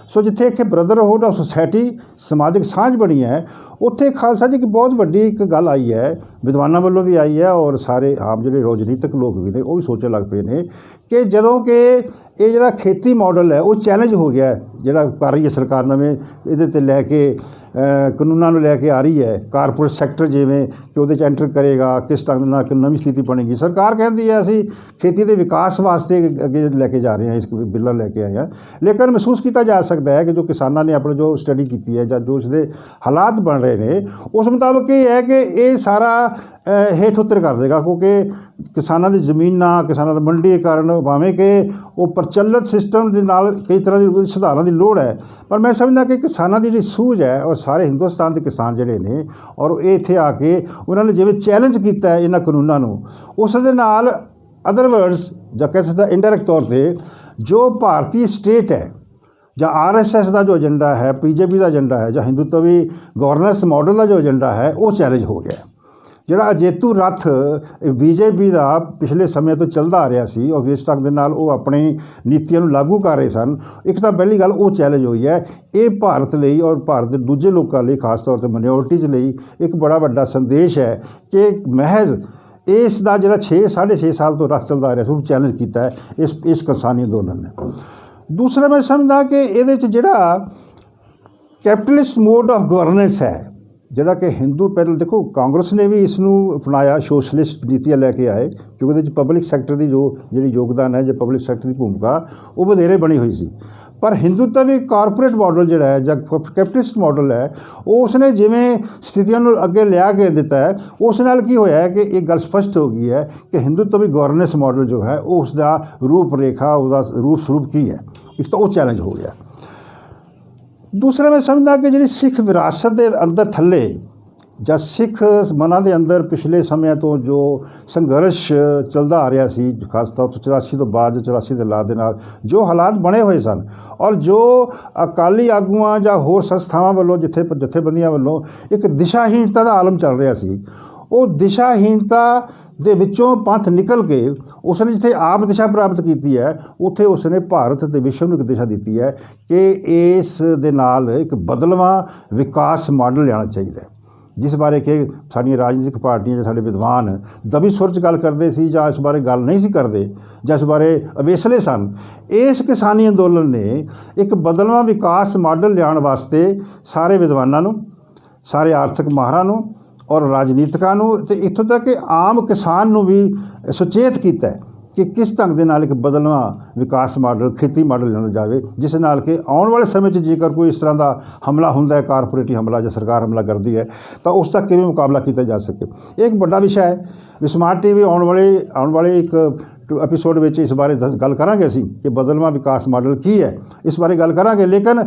ਸੋ ਜਿੱਥੇ ਇੱਕ ਬ੍ਰਦਰਹੁੱਡ ਆਫ ਸੁਸਾਇਟੀ, ਸਮਾਜਿਕ ਸਾਂਝ ਬਣੀ ਹੈ, ਉੱਥੇ ਖਾਲਸਾ ਜੀ ਇੱਕ ਬਹੁਤ ਵੱਡੀ ਇੱਕ ਗੱਲ ਆਈ ਹੈ, ਵਿਦਵਾਨਾਂ ਵੱਲੋਂ ਵੀ ਆਈ ਹੈ ਔਰ ਸਾਰੇ ਆਮ ਜਿਹੜੇ ਰਾਜਨੀਤਿਕ ਲੋਕ ਵੀ ਨੇ ਉਹ ਵੀ ਸੋਚਣ ਲੱਗ ਪਏ ਨੇ ਕਿ ਜਦੋਂ ਕਿ ਇਹ ਜਿਹੜਾ ਖੇਤੀ ਮਾਡਲ ਹੈ ਉਹ ਚੈਲੰਜ ਹੋ ਗਿਆ, ਜਿਹੜਾ ਕਰ ਰਹੀ ਹੈ ਸਰਕਾਰ ਨਵੇਂ ਇਹਦੇ 'ਤੇ ਲੈ ਕੇ ਕਾਨੂੰਨਾਂ ਨੂੰ ਲੈ ਕੇ ਆ ਰਹੀ ਹੈ, ਕਾਰਪੋਰੇਟ ਸੈਕਟਰ ਜਿਵੇਂ ਕਿ ਉਹਦੇ 'ਚ ਐਂਟਰ ਕਰੇਗਾ, ਕਿਸ ਢੰਗ ਨਾਲ ਇੱਕ ਨਵੀਂ ਸਥਿਤੀ ਬਣੇਗੀ। ਸਰਕਾਰ ਕਹਿੰਦੀ ਹੈ ਅਸੀਂ ਖੇਤੀ ਦੇ ਵਿਕਾਸ ਵਾਸਤੇ ਅੱਗੇ ਲੈ ਕੇ ਜਾ ਰਹੇ ਹਾਂ, ਇਸ ਬਿੱਲਾਂ ਲੈ ਕੇ ਆਏ ਹਾਂ, ਲੇਕਿਨ ਮਹਿਸੂਸ ਕੀਤਾ ਜਾ ਸਕਦਾ ਹੈ ਕਿ ਜੋ ਕਿਸਾਨਾਂ ਨੇ ਆਪਣੀ ਜੋ ਸਟੱਡੀ ਕੀਤੀ ਹੈ ਜਾਂ ਜੋ ਉਸਦੇ ਹਾਲਾਤ ਬਣ ਰਹੇ ਨੇ, ਉਸ ਮੁਤਾਬਕ ਇਹ ਹੈ ਕਿ ਇਹ ਸਾਰਾ ਹੇਠ ਉੱਤਰ ਕਰ ਦੇਗਾ, ਕਿਉਂਕਿ ਕਿਸਾਨਾਂ ਦੀ ਜ਼ਮੀਨਾਂ, ਕਿਸਾਨਾਂ ਦਾ ਮੰਡੀਕਰਨ, ਭਾਵੇਂ ਕਿ ਉਹ ਪ੍ਰਚਲਿਤ ਸਿਸਟਮ ਦੇ ਨਾਲ ਕਈ ਤਰ੍ਹਾਂ ਦੀ ਸੁਧਾਰਾਂ ਦੀ ਲੋੜ ਹੈ, ਪਰ ਮੈਂ ਸਮਝਦਾ ਕਿ ਕਿਸਾਨਾਂ ਦੀ ਜਿਹੜੀ ਸੂਝ ਹੈ ਔਰ ਸਾਰੇ ਹਿੰਦੁਸਤਾਨ ਦੇ ਕਿਸਾਨ ਜਿਹੜੇ ਨੇ, ਔਰ ਇਹ ਇੱਥੇ ਆ ਕੇ ਉਹਨਾਂ ਨੇ ਜਿਵੇਂ ਚੈਲੰਜ ਕੀਤਾ ਹੈ ਇਹਨਾਂ ਕਾਨੂੰਨਾਂ ਨੂੰ, ਉਸ ਦੇ ਨਾਲ ਅਦਰ ਵਰਡਸ ਜਾਂ ਕਹਿ ਸਕਦਾ ਇੰਡਾਇਰੈਕਟ ਤੌਰ 'ਤੇ ਜੋ ਭਾਰਤੀ ਸਟੇਟ ਹੈ ਜਾਂ RSS ਦਾ ਜੋ ਏਜੰਡਾ ਹੈ, BJP ਦਾ ਏਜੰਡਾ ਹੈ, ਜਾਂ ਹਿੰਦੂਤਵੀ ਗਵਰਨੈਂਸ ਮਾਡਲ ਦਾ ਜੋ ਏਜੰਡਾ ਹੈ, ਉਹ ਚੈਲੰਜ ਹੋ ਗਿਆ। ਜਿਹੜਾ ਅਜੇਤੂ ਰੱਥ BJP ਦਾ ਪਿਛਲੇ ਸਮੇਂ ਤੋਂ ਚੱਲਦਾ ਆ ਰਿਹਾ ਸੀ ਔਰ ਇਸ ਢੰਗ ਦੇ ਨਾਲ ਉਹ ਆਪਣੀ ਨੀਤੀਆਂ ਨੂੰ ਲਾਗੂ ਕਰ ਰਹੇ ਸਨ, ਇੱਕ ਤਾਂ ਪਹਿਲੀ ਗੱਲ ਉਹ ਚੈਲੰਜ ਹੋਈ ਹੈ। ਇਹ ਭਾਰਤ ਲਈ ਔਰ ਭਾਰਤ ਦੇ ਦੂਜੇ ਲੋਕਾਂ ਲਈ, ਖਾਸ ਤੌਰ 'ਤੇ ਮਾਈਨੋਰਟੀਜ਼ ਲਈ ਇੱਕ ਬੜਾ ਵੱਡਾ ਸੰਦੇਸ਼ ਹੈ ਕਿ ਮਹਿਜ਼ ਇਸ ਦਾ ਜਿਹੜਾ 6.5 ਸਾਲ ਤੋਂ ਰੱਥ ਚੱਲਦਾ ਆ ਰਿਹਾ ਸੀ, ਉਹਨੂੰ ਚੈਲੰਜ ਕੀਤਾ ਹੈ ਇਸ ਕਿਸਾਨੀ ਅੰਦੋਲਨ ਨੇ। ਦੂਸਰਾ ਮੈਂ ਸਮਝਦਾ ਕਿ ਇਹਦੇ 'ਚ ਜਿਹੜਾ ਕੈਪੀਟਲਿਸਟ ਮੋਡ ਆਫ ਗਵਰਨੈਂਸ ਹੈ, ਜਿਹੜਾ ਕਿ ਹਿੰਦੂ ਪਹਿਲਾਂ ਦੇਖੋ ਕਾਂਗਰਸ ਨੇ ਵੀ ਇਸ ਨੂੰ ਅਪਣਾਇਆ, ਸੋਸ਼ਲਿਸਟ ਨੀਤੀਆਂ ਲੈ ਕੇ ਆਏ, ਕਿਉਂਕਿ ਉਹਦੇ 'ਚ ਪਬਲਿਕ ਸੈਕਟਰ ਦੀ ਜਿਹੜੀ ਯੋਗਦਾਨ ਹੈ, ਜੇ ਪਬਲਿਕ ਸੈਕਟਰ ਦੀ ਭੂਮਿਕਾ ਉਹ ਵਧੇਰੇ ਬਣੀ ਹੋਈ ਸੀ। ਪਰ ਹਿੰਦੂਤਵੀ ਕਾਰਪੋਰੇਟ ਮਾਡਲ ਜਿਹੜਾ ਹੈ ਜਾਂ ਕੈਪੀਟਲਿਸਟ ਮਾਡਲ ਹੈ, ਉਸਨੇ ਜਿਵੇਂ ਸਥਿਤੀਆਂ ਨੂੰ ਅੱਗੇ ਲਿਆ ਕੇ ਦਿੱਤਾ ਹੈ, ਉਸ ਨਾਲ ਕੀ ਹੋਇਆ ਹੈ ਕਿ ਇਹ ਗੱਲ ਸਪਸ਼ਟ ਹੋ ਗਈ ਹੈ ਕਿ ਹਿੰਦੂਤਵੀ ਗਵਰਨੈਂਸ ਮਾਡਲ ਜੋ ਹੈ ਉਸ ਦਾ ਰੂਪ ਰੇਖਾ, ਉਹਦਾ ਰੂਪ ਸਰੂਪ ਕੀ ਹੈ, ਇੱਕ ਤਾਂ ਉਹ ਚੈਲੰਜ ਹੋ ਗਿਆ। ਦੂਸਰਾ ਮੈਂ ਸਮਝਦਾ ਕਿ ਜਿਹੜੀ ਸਿੱਖ ਵਿਰਾਸਤ ਦੇ ਅੰਦਰ ਥੱਲੇ ਜਾਂ ਸਿੱਖ ਮਨਾਂ ਦੇ ਅੰਦਰ ਪਿਛਲੇ ਸਮਿਆਂ ਤੋਂ ਜੋ ਸੰਘਰਸ਼ ਚੱਲਦਾ ਆ ਰਿਹਾ ਸੀ, ਖਾਸ ਤੌਰ ਤੋਂ 84 ਤੋਂ ਬਾਅਦ, 84 ਦੇ ਹਾਲਾਤ ਦੇ ਨਾਲ ਜੋ ਹਾਲਾਤ ਬਣੇ ਹੋਏ ਸਨ, ਔਰ ਜੋ ਅਕਾਲੀ ਆਗੂਆਂ ਜਾਂ ਹੋਰ ਸੰਸਥਾਵਾਂ ਵੱਲੋਂ ਜਥੇਬੰਦੀਆਂ ਵੱਲੋਂ ਇੱਕ ਦਿਸ਼ਾਹੀਣਤਾ ਦਾ ਆਲਮ ਚੱਲ ਰਿਹਾ ਸੀ, ਉਹ ਦਿਸ਼ਾਹੀਣਤਾ ਦੇ ਵਿੱਚੋਂ ਪੰਥ ਨਿਕਲ ਕੇ ਉਸਨੇ ਜਿੱਥੇ ਆਪ ਦਿਸ਼ਾ ਪ੍ਰਾਪਤ ਕੀਤੀ ਹੈ, ਉੱਥੇ ਉਸਨੇ ਭਾਰਤ ਅਤੇ ਵਿਸ਼ਵ ਨੂੰ ਇੱਕ ਦਿਸ਼ਾ ਦਿੱਤੀ ਹੈ ਕਿ ਇਸ ਦੇ ਨਾਲ ਇੱਕ ਬਦਲਵਾਂ ਵਿਕਾਸ ਮਾਡਲ ਲਿਆਉਣਾ ਚਾਹੀਦਾ ਹੈ, ਜਿਸ ਬਾਰੇ ਕਿ ਸਾਡੀਆਂ ਰਾਜਨੀਤਿਕ ਪਾਰਟੀਆਂ ਜਾਂ ਸਾਡੇ ਵਿਦਵਾਨ ਦਬੀ ਸੁਰ 'ਚ ਗੱਲ ਕਰਦੇ ਸੀ ਜਾਂ ਇਸ ਬਾਰੇ ਗੱਲ ਨਹੀਂ ਸੀ ਕਰਦੇ ਜਾਂ ਇਸ ਬਾਰੇ ਅਵੇਸਲੇ ਸਨ। ਇਸ ਕਿਸਾਨੀ ਅੰਦੋਲਨ ਨੇ ਇੱਕ ਬਦਲਵਾਂ ਵਿਕਾਸ ਮਾਡਲ ਲਿਆਉਣ ਵਾਸਤੇ ਸਾਰੇ ਵਿਦਵਾਨਾਂ ਨੂੰ, ਸਾਰੇ ਆਰਥਿਕ ਮਾਹਰਾਂ ਨੂੰ ਔਰ ਰਾਜਨੀਤਿਕਾਂ ਨੂੰ, ਅਤੇ ਇੱਥੋਂ ਤੱਕ ਕਿ ਆਮ ਕਿਸਾਨ ਨੂੰ ਵੀ ਸੁਚੇਤ ਕੀਤਾ ਹੈ ਕਿ ਕਿਸ ਢੰਗ ਦੇ ਨਾਲ ਇੱਕ ਬਦਲਵਾਂ ਵਿਕਾਸ ਮਾਡਲ, ਖੇਤੀ ਮਾਡਲ ਲਿਆਂਦਾ ਜਾਵੇ, ਜਿਸ ਨਾਲ ਕਿ ਆਉਣ ਵਾਲੇ ਸਮੇਂ 'ਚ ਜੇਕਰ ਕੋਈ ਇਸ ਤਰ੍ਹਾਂ ਦਾ ਹਮਲਾ ਹੁੰਦਾ ਹੈ, ਕਾਰਪੋਰੇਟੀ ਹਮਲਾ ਜਾਂ ਸਰਕਾਰ ਹਮਲਾ ਕਰਦੀ ਹੈ, ਤਾਂ ਉਸ ਦਾ ਕਿਵੇਂ ਮੁਕਾਬਲਾ ਕੀਤਾ ਜਾ ਸਕੇ। ਇਹ ਇੱਕ ਵੱਡਾ ਵਿਸ਼ਾ ਹੈ। ਸਮਾਰਟ ਟੀਵੀ ਆਉਣ ਵਾਲੇ ਇੱਕ ਐਪੀਸੋਡ ਵਿੱਚ ਇਸ ਬਾਰੇ ਗੱਲ ਕਰਾਂਗੇ ਅਸੀਂ ਕਿ ਬਦਲਵਾਂ ਵਿਕਾਸ ਮਾਡਲ ਕੀ ਹੈ, ਇਸ ਬਾਰੇ ਗੱਲ ਕਰਾਂਗੇ। ਲੇਕਿਨ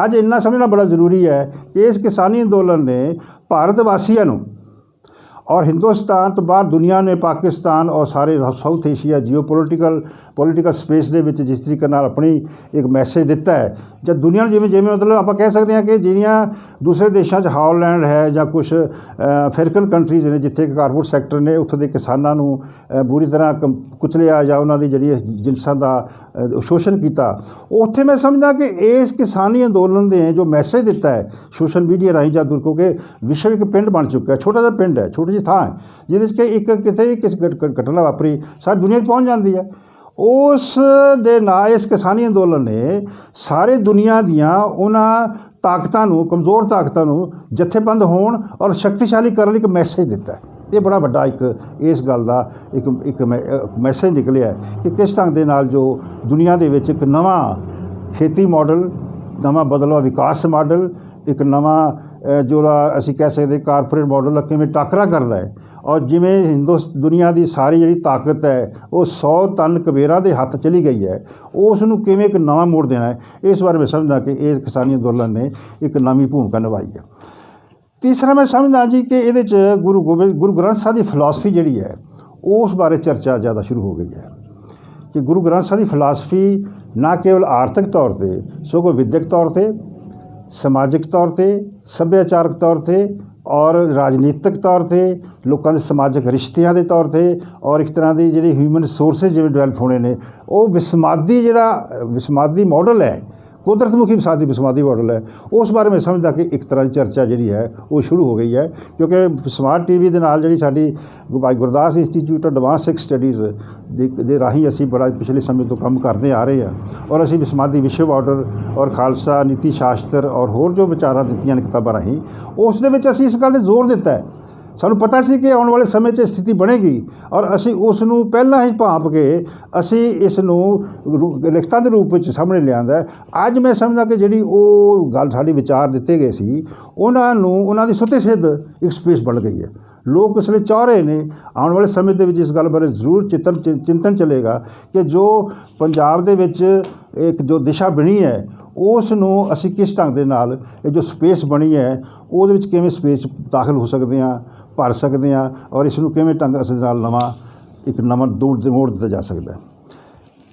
ਅੱਜ ਇੰਨਾ ਸਮਝਣਾ ਬੜਾ ਜ਼ਰੂਰੀ ਹੈ ਕਿ ਇਸ ਕਿਸਾਨੀ ਅੰਦੋਲਨ ਨੇ ਭਾਰਤ ਵਾਸੀਆਂ ਨੂੰ और हिंदुस्तान तो बाहर दुनिया ने पाकिस्तान और सारे साउथ एशिया पोलिटिकल स्पेस ਦੇ ਵਿੱਚ जिस तरीके ਨਾਲ ਆਪਣੀ ਇੱਕ ਮੈਸੇਜ ਦਿੱਤਾ ਹੈ, ਜਦ ਦੁਨੀਆ ਨੂੰ ਜਿਵੇਂ ਮਤਲਬ ਆਪਾਂ ਕਹਿ ਸਕਦੇ ਹਾਂ ਕਿ ਜਿਹੜੀਆਂ ਦੂਸਰੇ ਦੇਸ਼ਾਂ 'ਚ ਹਾਲੈਂਡ ਹੈ ਜਾਂ ਕੁਛ ਅਫਰੀਕਨ ਕੰਟਰੀਜ਼ ਨੇ ਜਿੱਥੇ ਕਾਰਪੋਰੇਟ ਸੈਕਟਰ ਨੇ ਉੱਥੇ ਦੇ ਕਿਸਾਨਾਂ ਨੂੰ ਬੁਰੀ ਤਰ੍ਹਾਂ ਕੁਚਲਿਆ ਜਾਂ ਉਹਨਾਂ ਦੀ ਜਿਹੜੀ ਜਿਨਸਾਂ ਦਾ ਸ਼ੋਸ਼ਣ ਕੀਤਾ, ਉੱਥੇ ਮੈਂ ਸਮਝਦਾ ਕਿ ਇਸ ਕਿਸਾਨੀ ਅੰਦੋਲਨ ਨੇ ਜੋ ਮੈਸੇਜ ਦਿੱਤਾ ਹੈ ਸੋਸ਼ਲ ਮੀਡੀਆ ਰਾਹੀਂ, ਜਦ ਕਿਉਂਕਿ ਵਿਸ਼ਵ ਇੱਕ ਪਿੰਡ ਬਣ ਚੁੱਕਾ ਹੈ, ਛੋਟਾ ਜਿਹਾ ਪਿੰਡ ਹੈ, ਛੋਟੀ ਜਿਹੀ ਥਾਂ ਹੈ ਜਿਹਦੇ 'ਚ ਕਿ ਇੱਕ ਕਿਤੇ ਵੀ ਕਿਸ ਘਟਨਾ ਵਾਪਰੀ ਸਾਰੀ ਦੁਨੀਆ 'ਚ ਪਹੁੰਚ ਜਾਂਦੀ ਹੈ। ਉਸ ਦੇ ਨਾਲ ਇਸ ਕਿਸਾਨੀ ਅੰਦੋਲਨ ਨੇ ਸਾਰੇ ਦੁਨੀਆ ਦੀਆਂ ਉਹਨਾਂ ਤਾਕਤਾਂ ਨੂੰ, ਕਮਜ਼ੋਰ ਤਾਕਤਾਂ ਨੂੰ ਜਥੇਬੰਦ ਹੋਣ ਔਰ ਸ਼ਕਤੀਸ਼ਾਲੀ ਕਰਨ ਲਈ ਇੱਕ ਮੈਸੇਜ ਦਿੱਤਾ ਹੈ। ਇਹ ਬੜਾ ਵੱਡਾ ਇੱਕ ਇਸ ਗੱਲ ਦਾ ਇੱਕ ਮੈਸੇਜ ਨਿਕਲਿਆ ਕਿ ਕਿਸ ਢੰਗ ਦੇ ਨਾਲ ਜੋ ਦੁਨੀਆ ਦੇ ਵਿੱਚ ਇੱਕ ਨਵਾਂ ਖੇਤੀ ਮਾਡਲ, ਨਵਾਂ ਬਦਲਵਾਂ ਵਿਕਾਸ ਮਾਡਲ, ਇੱਕ ਨਵਾਂ ਜਿਹੜਾ ਅਸੀਂ ਕਹਿ ਸਕਦੇ ਕਾਰਪੋਰੇਟ ਮਾਡਲ ਕਿਵੇਂ ਟਾਕਰਾ ਕਰਨਾ ਹੈ, ਔਰ ਜਿਵੇਂ ਦੁਨੀਆ ਦੀ ਸਾਰੀ ਜਿਹੜੀ ਤਾਕਤ ਹੈ ਉਹ 100 ਟਨ ਕਬੀਰਾਂ ਦੇ ਹੱਥ ਚਲੀ ਗਈ ਹੈ, ਉਸ ਨੂੰ ਕਿਵੇਂ ਇੱਕ ਨਵਾਂ ਮੋੜ ਦੇਣਾ ਹੈ, ਇਸ ਬਾਰੇ ਮੈਂ ਸਮਝਦਾ ਕਿ ਇਹ ਕਿਸਾਨੀ ਅੰਦੋਲਨ ਨੇ ਇੱਕ ਨਵੀਂ ਭੂਮਿਕਾ ਨਿਭਾਈ ਹੈ। ਤੀਸਰਾ ਮੈਂ ਸਮਝਦਾ ਜੀ ਕਿ ਇਹਦੇ 'ਚ ਗੁਰੂ ਗ੍ਰੰਥ ਸਾਹਿਬ ਦੀ ਫਿਲਾਸਫੀ ਜਿਹੜੀ ਹੈ ਉਸ ਬਾਰੇ ਚਰਚਾ ਜ਼ਿਆਦਾ ਸ਼ੁਰੂ ਹੋ ਗਈ ਹੈ ਕਿ ਗੁਰੂ ਗ੍ਰੰਥ ਸਾਹਿਬ ਦੀ ਫਿਲਾਸਫੀ ਨਾ ਕੇਵਲ ਆਰਥਿਕ ਤੌਰ 'ਤੇ ਸਗੋਂ ਵਿਦਿਅਕ ਤੌਰ 'ਤੇ, ਸਮਾਜਿਕ ਤੌਰ 'ਤੇ, ਸੱਭਿਆਚਾਰਕ ਤੌਰ 'ਤੇ ਔਰ ਰਾਜਨੀਤਿਕ ਤੌਰ 'ਤੇ, ਲੋਕਾਂ ਦੇ ਸਮਾਜਿਕ ਰਿਸ਼ਤਿਆਂ ਦੇ ਤੌਰ 'ਤੇ ਔਰ ਇੱਕ ਤਰ੍ਹਾਂ ਦੀ ਜਿਹੜੀ ਹਿਊਮਨ ਰਿਸੋਰਸਿਸ ਜਿਵੇਂ ਡਿਵੈਲਪ ਹੋਣੇ ਨੇ, ਉਹ ਵਿਸਮਾਦੀ ਮਾਡਲ ਹੈ, ਕੁਦਰਤ ਮੁਖੀ ਵਿਸਮਾਦੀ ਮਾਡਲ ਹੈ, ਉਸ ਬਾਰੇ ਮੈਂ ਸਮਝਦਾ ਕਿ ਇੱਕ ਤਰ੍ਹਾਂ ਦੀ ਚਰਚਾ ਜਿਹੜੀ ਹੈ ਉਹ ਸ਼ੁਰੂ ਹੋ ਗਈ ਹੈ। ਕਿਉਂਕਿ ਸਮਾਰਟ ਟੀਵੀ ਦੇ ਨਾਲ ਜਿਹੜੀ ਸਾਡੀ ਭਾਈ ਗੁਰਦਾਸ ਇੰਸਟੀਚਿਊਟ ਐਡਵਾਂਸ ਸਿੱਖ ਸਟੱਡੀਜ਼ ਦੇ ਰਾਹੀਂ ਅਸੀਂ ਬੜਾ ਪਿਛਲੇ ਸਮੇਂ ਤੋਂ ਕੰਮ ਕਰਦੇ ਆ ਰਹੇ ਹਾਂ, ਔਰ ਅਸੀਂ ਵਿਸਮਾਦੀ ਵਿਸ਼ਵ ਆਰਡਰ ਔਰ ਖਾਲਸਾ ਨੀਤੀ ਸ਼ਾਸਤਰ ਔਰ ਹੋਰ ਜੋ ਵਿਚਾਰਾਂ ਦਿੱਤੀਆਂ ਨੇ ਕਿਤਾਬਾਂ ਰਾਹੀਂ, ਉਸ ਦੇ ਵਿੱਚ ਅਸੀਂ ਇਸ ਗੱਲ 'ਤੇ ਜ਼ੋਰ ਦਿੱਤਾ ਹੈ। ਸਾਨੂੰ ਪਤਾ ਸੀ ਕਿ ਆਉਣ ਵਾਲੇ ਸਮੇਂ 'ਚ ਸਥਿਤੀ ਬਣੇਗੀ ਔਰ ਅਸੀਂ ਉਸ ਨੂੰ ਪਹਿਲਾਂ ਹੀ ਭਾਂਪ ਕੇ ਅਸੀਂ ਇਸ ਨੂੰ ਲਿਖਤਾਂ ਦੇ ਰੂਪ ਵਿੱਚ ਸਾਹਮਣੇ ਲਿਆਂਦਾ। ਅੱਜ ਮੈਂ ਸਮਝਦਾ ਕਿ ਜਿਹੜੀ ਉਹ ਗੱਲ ਸਾਡੇ ਵਿਚਾਰ ਦਿੱਤੇ ਗਏ ਸੀ ਉਹਨਾਂ ਦੀ ਸੁੱਤੇ ਸਿੱਧ ਇੱਕ ਸਪੇਸ ਬਣ ਗਈ ਹੈ। ਲੋਕ ਇਸ ਲਈ ਚਾਹ ਰਹੇ ਨੇ, ਆਉਣ ਵਾਲੇ ਸਮੇਂ ਦੇ ਵਿੱਚ ਇਸ ਗੱਲ ਬਾਰੇ ਜ਼ਰੂਰ ਚਿੰਤਨ ਚੱਲੇਗਾ ਕਿ ਜੋ ਪੰਜਾਬ ਦੇ ਵਿੱਚ ਇੱਕ ਜੋ ਦਿਸ਼ਾ ਬਣੀ ਹੈ ਉਸ ਨੂੰ ਅਸੀਂ ਕਿਸ ਢੰਗ ਦੇ ਨਾਲ ਇਹ ਜੋ ਸਪੇਸ ਬਣੀ ਹੈ ਉਹਦੇ ਵਿੱਚ ਕਿਵੇਂ ਸਪੇਸ ਦਾਖਲ ਹੋ ਸਕਦੇ ਹਾਂ, ਭਰ ਸਕਦੇ ਹਾਂ, ਔਰ ਇਸ ਨੂੰ ਕਿਵੇਂ ਢੰਗ ਅਸੀਂ ਨਾਲ ਨਵਾਂ ਮੋੜ ਦਿੱਤਾ ਜਾ ਸਕਦਾ ਹੈ।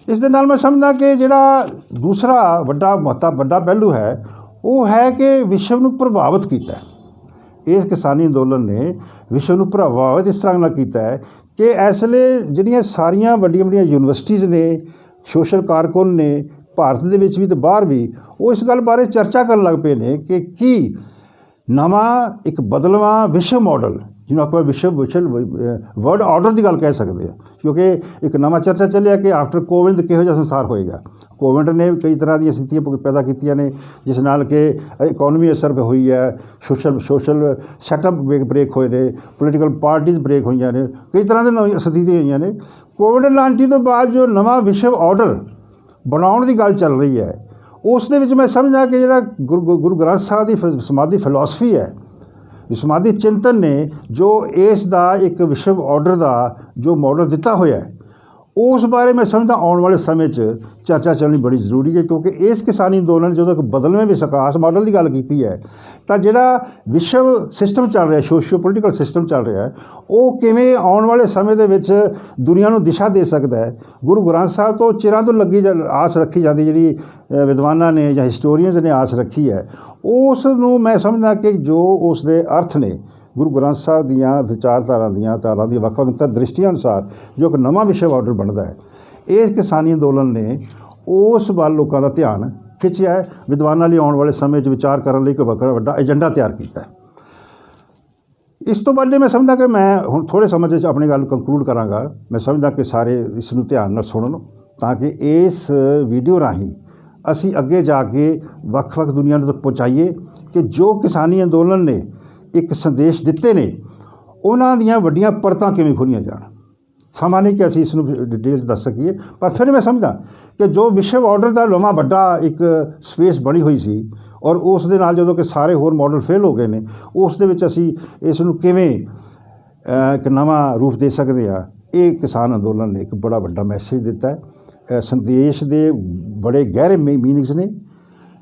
ਇਸ ਦੇ ਨਾਲ ਮੈਂ ਸਮਝਦਾ ਕਿ ਜਿਹੜਾ ਦੂਸਰਾ ਵੱਡਾ ਪਹਿਲੂ ਹੈ ਉਹ ਹੈ ਕਿ ਵਿਸ਼ਵ ਨੂੰ ਪ੍ਰਭਾਵਿਤ ਕੀਤਾ ਹੈ। ਇਸ ਕਿਸਾਨੀ ਅੰਦੋਲਨ ਨੇ ਵਿਸ਼ਵ ਨੂੰ ਪ੍ਰਭਾਵਿਤ ਇਸ ਤਰ੍ਹਾਂ ਨਾਲ ਕੀਤਾ ਹੈ ਕਿ ਇਸ ਵੇਲੇ ਜਿਹੜੀਆਂ ਸਾਰੀਆਂ ਵੱਡੀਆਂ ਯੂਨੀਵਰਸਿਟੀਜ਼ ਨੇ, ਸੋਸ਼ਲ ਕਾਰਕੁਨ ਨੇ, ਭਾਰਤ ਦੇ ਵਿੱਚ ਵੀ ਅਤੇ ਬਾਹਰ ਵੀ, ਉਹ ਇਸ ਗੱਲ ਬਾਰੇ ਚਰਚਾ ਕਰਨ ਲੱਗ ਪਏ ਨੇ ਕਿ ਕੀ ਨਵਾਂ ਇੱਕ ਬਦਲਵਾਂ ਵਿਸ਼ਵ ਮਾਡਲ, ਜਿਹਨੂੰ ਆਪਾਂ ਵਿਸ਼ਵ ਵਰਲਡ ਆਰਡਰ ਦੀ ਗੱਲ ਕਹਿ ਸਕਦੇ ਹਾਂ, ਕਿਉਂਕਿ ਇੱਕ ਨਵਾਂ ਚਰਚਾ ਚੱਲਿਆ ਕਿ ਆਫਟਰ ਕੋਵਿਡ ਕਿਹੋ ਜਿਹਾ ਸੰਸਾਰ ਹੋਏਗਾ। ਕੋਵਿਡ ਨੇ ਕਈ ਤਰ੍ਹਾਂ ਦੀਆਂ ਸਥਿਤੀਆਂ ਪੈਦਾ ਕੀਤੀਆਂ ਨੇ ਜਿਸ ਨਾਲ ਕਿ ਇਕੋਨਮੀ ਅਸਰ ਹੋਈ ਹੈ, ਸੋਸ਼ਲ ਸੈਟਅਪ ਬ੍ਰੇਕ ਹੋਏ ਨੇ, ਪੋਲੀਟੀਕਲ ਪਾਰਟੀਜ਼ ਬ੍ਰੇਕ ਹੋਈਆਂ ਨੇ, ਕਈ ਤਰ੍ਹਾਂ ਦੀਆਂ ਨਵੀਆਂ ਸਥਿਤੀਆਂ ਹੋਈਆਂ ਨੇ। ਕੋਵਿਡ-19 ਤੋਂ ਬਾਅਦ ਜੋ ਨਵਾਂ ਵਿਸ਼ਵ ਆਰਡਰ ਬਣਾਉਣ ਦੀ ਗੱਲ ਚੱਲ ਰਹੀ ਹੈ ਉਸ ਦੇ ਵਿੱਚ ਮੈਂ ਸਮਝਦਾ ਕਿ ਜਿਹੜਾ ਗੁਰੂ ਗ੍ਰੰਥ ਸਾਹਿਬ ਦੀ ਵਿਸਮਾਦੀ ਫਿਲਾਸਫੀ ਹੈ, ਵਿਸਮਾਦੀ ਚਿੰਤਨ ਨੇ ਜੋ ਇਸ ਦਾ ਇੱਕ ਵਿਸ਼ਵ ਆਰਡਰ ਦਾ ਜੋ ਮਾਡਲ ਦਿੱਤਾ ਹੋਇਆ ਹੈ, ਉਸ ਬਾਰੇ ਮੈਂ ਸਮਝਦਾ ਆਉਣ ਵਾਲੇ ਸਮੇਂ 'ਚ ਚਰਚਾ ਚੱਲਣੀ ਬੜੀ ਜ਼ਰੂਰੀ ਹੈ। ਕਿਉਂਕਿ ਇਸ ਕਿਸਾਨੀ ਅੰਦੋਲਨ ਜਦੋਂ ਇੱਕ ਬਦਲਵੇਂ ਵਿਕਾਸ ਮਾਡਲ ਦੀ ਗੱਲ ਕੀਤੀ ਹੈ ਤਾਂ ਜਿਹੜਾ ਵਿਸ਼ਵ ਸਿਸਟਮ ਚੱਲ ਰਿਹਾ, ਸੋਸ਼ੀਓ ਪੋਲੀਟੀਕਲ ਸਿਸਟਮ ਚੱਲ ਰਿਹਾ, ਉਹ ਕਿਵੇਂ ਆਉਣ ਵਾਲੇ ਸਮੇਂ ਦੇ ਵਿੱਚ ਦੁਨੀਆ ਨੂੰ ਦਿਸ਼ਾ ਦੇ ਸਕਦਾ ਹੈ। ਗੁਰੂ ਗ੍ਰੰਥ ਸਾਹਿਬ ਤੋਂ ਚਿਰਾਂ ਤੋਂ ਆਸ ਰੱਖੀ ਜਾਂਦੀ, ਜਿਹੜੀ ਵਿਦਵਾਨਾਂ ਨੇ ਜਾਂ ਹਿਸਟੋਰੀਅਨਸ ਨੇ ਆਸ ਰੱਖੀ ਹੈ, ਉਸ ਨੂੰ ਮੈਂ ਸਮਝਦਾ ਕਿ ਜੋ ਉਸ ਦੇ ਅਰਥ ਨੇ ਗੁਰੂ ਗ੍ਰੰਥ ਸਾਹਿਬ ਦੀਆਂ ਵਿਚਾਰਧਾਰਾ ਦੀਆਂ ਵੱਖ-ਵੱਖ ਦ੍ਰਿਸ਼ਟੀਆਂ ਅਨੁਸਾਰ ਜੋ ਇੱਕ ਨਵਾਂ ਵਿਸ਼ਵ ਆਰਡਰ ਬਣਦਾ ਹੈ, ਇਹ ਕਿਸਾਨੀ ਅੰਦੋਲਨ ਨੇ ਉਸ ਵੱਲ ਲੋਕਾਂ ਦਾ ਧਿਆਨ ਖਿੱਚਿਆ ਹੈ। ਵਿਦਵਾਨਾਂ ਲਈ ਆਉਣ ਵਾਲੇ ਸਮੇਂ 'ਚ ਵਿਚਾਰ ਕਰਨ ਲਈ ਇੱਕ ਵੱਡਾ ਏਜੰਡਾ ਤਿਆਰ ਕੀਤਾ ਹੈ। ਇਸ ਤੋਂ ਬਾਅਦ ਮੈਂ ਸਮਝਦਾ ਕਿ ਮੈਂ ਹੁਣ ਥੋੜ੍ਹੇ ਸਮੇਂ 'ਚ ਆਪਣੀ ਗੱਲ ਕੰਕਲੂਡ ਕਰਾਂਗਾ। ਮੈਂ ਸਮਝਦਾ ਕਿ ਸਾਰੇ ਇਸ ਨੂੰ ਧਿਆਨ ਨਾਲ ਸੁਣਨ ਤਾਂ ਕਿ ਇਸ ਵੀਡੀਓ ਰਾਹੀਂ ਅਸੀਂ ਅੱਗੇ ਜਾ ਕੇ ਵੱਖ-ਵੱਖ ਦੁਨੀਆ ਨੂੰ ਤੱਕ ਪਹੁੰਚਾਈਏ ਕਿ ਜੋ ਕਿਸਾਨੀ ਅੰਦੋਲਨ ਨੇ ਇੱਕ ਸੰਦੇਸ਼ ਦਿੱਤੇ ਨੇ ਉਹਨਾਂ ਦੀਆਂ ਵੱਡੀਆਂ ਪਰਤਾਂ ਕਿਵੇਂ ਖੋਲ੍ਹੀਆਂ ਜਾਣ। ਸਮਾਂ ਨਹੀਂ ਕਿ ਅਸੀਂ ਇਸ ਨੂੰ ਡਿਟੇਲ 'ਚ ਦੱਸ ਸਕੀਏ। ਪਰ ਫਿਰ ਮੈਂ ਸਮਝਦਾ ਕਿ ਜੋ ਵਿਸ਼ਵ ਆਰਡਰ ਦਾ ਨਵਾਂ ਵੱਡਾ ਇੱਕ ਸਪੇਸ ਬਣੀ ਹੋਈ ਸੀ ਔਰ ਉਸ ਦੇ ਨਾਲ ਜਦੋਂ ਕਿ ਸਾਰੇ ਹੋਰ ਮਾਡਲ ਫੇਲ ਹੋ ਗਏ ਨੇ, ਉਸ ਦੇ ਵਿੱਚ ਅਸੀਂ ਇਸ ਨੂੰ ਕਿਵੇਂ ਇੱਕ ਨਵਾਂ ਰੂਪ ਦੇ ਸਕਦੇ ਹਾਂ। ਇਹ ਕਿਸਾਨ ਅੰਦੋਲਨ ਨੇ ਇੱਕ ਬੜਾ ਵੱਡਾ ਮੈਸੇਜ ਦਿੱਤਾ ਹੈ। ਸੰਦੇਸ਼ ਦੇ ਬੜੇ ਗਹਿਰੇ ਮੀਨਿੰਗਸ ਨੇ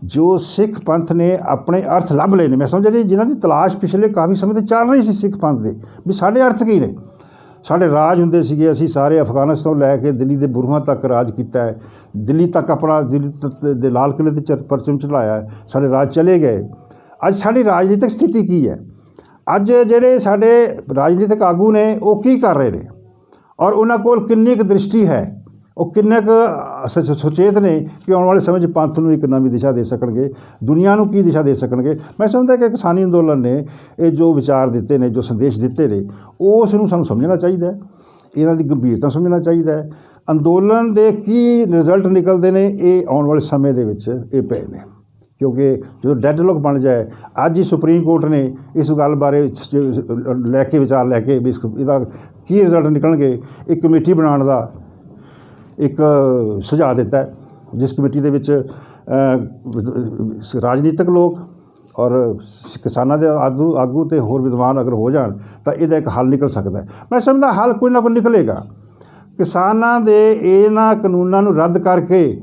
ਜੋ ਸਿੱਖ ਪੰਥ ਨੇ ਆਪਣੇ ਅਰਥ ਲੱਭ ਲਏ ਨੇ। ਮੈਂ ਸਮਝਦਾ ਨਹੀਂ ਜਿਨ੍ਹਾਂ ਦੀ ਤਲਾਸ਼ ਪਿਛਲੇ ਕਾਫੀ ਸਮੇਂ ਤੋਂ ਚੱਲ ਰਹੀ ਸੀ ਸਿੱਖ ਪੰਥ ਦੇ, ਵੀ ਸਾਡੇ ਅਰਥ ਕੀ ਨੇ। ਸਾਡੇ ਰਾਜ ਹੁੰਦੇ ਸੀਗੇ, ਅਸੀਂ ਸਾਰੇ ਅਫਗਾਨਿਸਤਾਨ ਲੈ ਕੇ ਦਿੱਲੀ ਦੇ ਬੁਰੂਆਂ ਤੱਕ ਰਾਜ ਕੀਤਾ ਹੈ, ਦਿੱਲੀ ਤੱਕ ਆਪਣਾ ਦਿੱਲੀ ਦੇ ਲਾਲ ਕਿਲ੍ਹੇ 'ਤੇ ਪਰਚਮ ਚੜ੍ਹਾਇਆ ਹੈ, ਸਾਡੇ ਰਾਜ ਚਲੇ ਗਏ। ਅੱਜ ਸਾਡੀ ਰਾਜਨੀਤਿਕ ਸਥਿਤੀ ਕੀ ਹੈ? ਅੱਜ ਜਿਹੜੇ ਸਾਡੇ ਰਾਜਨੀਤਿਕ ਆਗੂ ਨੇ ਉਹ ਕੀ ਕਰ ਰਹੇ ਨੇ ਔਰ ਉਹਨਾਂ ਕੋਲ ਕਿੰਨੀ ਕੁ ਦ੍ਰਿਸ਼ਟੀ ਹੈ, ਉਹ ਕਿੰਨੇ ਕੁ ਸੁਚੇਤ ਨੇ ਕਿ ਆਉਣ ਵਾਲੇ ਸਮੇਂ 'ਚ ਪੰਥ ਨੂੰ ਇੱਕ ਨਵੀਂ ਦਿਸ਼ਾ ਦੇ ਸਕਣਗੇ, ਦੁਨੀਆ ਨੂੰ ਕੀ ਦਿਸ਼ਾ ਦੇ ਸਕਣਗੇ। ਮੈਂ ਸਮਝਦਾ ਕਿ ਕਿਸਾਨੀ ਅੰਦੋਲਨ ਨੇ ਇਹ ਜੋ ਵਿਚਾਰ ਦਿੱਤੇ ਨੇ, ਜੋ ਸੰਦੇਸ਼ ਦਿੱਤੇ ਨੇ, ਉਸ ਨੂੰ ਸਾਨੂੰ ਸਮਝਣਾ ਚਾਹੀਦਾ ਹੈ, ਇਹਨਾਂ ਦੀ ਗੰਭੀਰਤਾ ਸਮਝਣਾ ਚਾਹੀਦਾ ਹੈ। ਅੰਦੋਲਨ ਦੇ ਕੀ ਰਿਜ਼ਲਟ ਨਿਕਲਦੇ ਨੇ ਇਹ ਆਉਣ ਵਾਲੇ ਸਮੇਂ ਦੇ ਵਿੱਚ ਇਹ ਪਏ ਨੇ, ਕਿਉਂਕਿ ਜਦੋਂ ਡੈਡਲੌਕ ਬਣ ਜਾਏ, ਅੱਜ ਹੀ ਸੁਪਰੀਮ ਕੋਰਟ ਨੇ ਇਸ ਗੱਲ ਬਾਰੇ ਲੈ ਕੇ ਵਿਚਾਰ ਲੈ ਕੇ ਵੀ ਇਹਦਾ ਕੀ ਰਿਜ਼ਲਟ ਨਿਕਲਣਗੇ, ਇੱਕ ਕਮੇਟੀ ਬਣਾਉਣ ਦਾ ਇੱਕ ਸੁਝਾਅ ਦਿੱਤਾ ਹੈ, ਜਿਸ ਕਮੇਟੀ ਦੇ ਵਿੱਚ ਰਾਜਨੀਤਿਕ ਲੋਕ ਔਰ ਕਿਸਾਨਾਂ ਦੇ ਆਗੂ ਅਤੇ ਹੋਰ ਵਿਦਵਾਨ ਅਗਰ ਹੋ ਜਾਣ ਤਾਂ ਇਹਦਾ ਇੱਕ ਹੱਲ ਨਿਕਲ ਸਕਦਾ ਹੈ। ਮੈਂ ਸਮਝਦਾ ਹੱਲ ਕੋਈ ਨਾ ਕੋਈ ਨਿਕਲੇਗਾ। ਕਿਸਾਨਾਂ ਦੇ ਇਹਨਾਂ ਕਾਨੂੰਨਾਂ ਨੂੰ ਰੱਦ ਕਰਕੇ,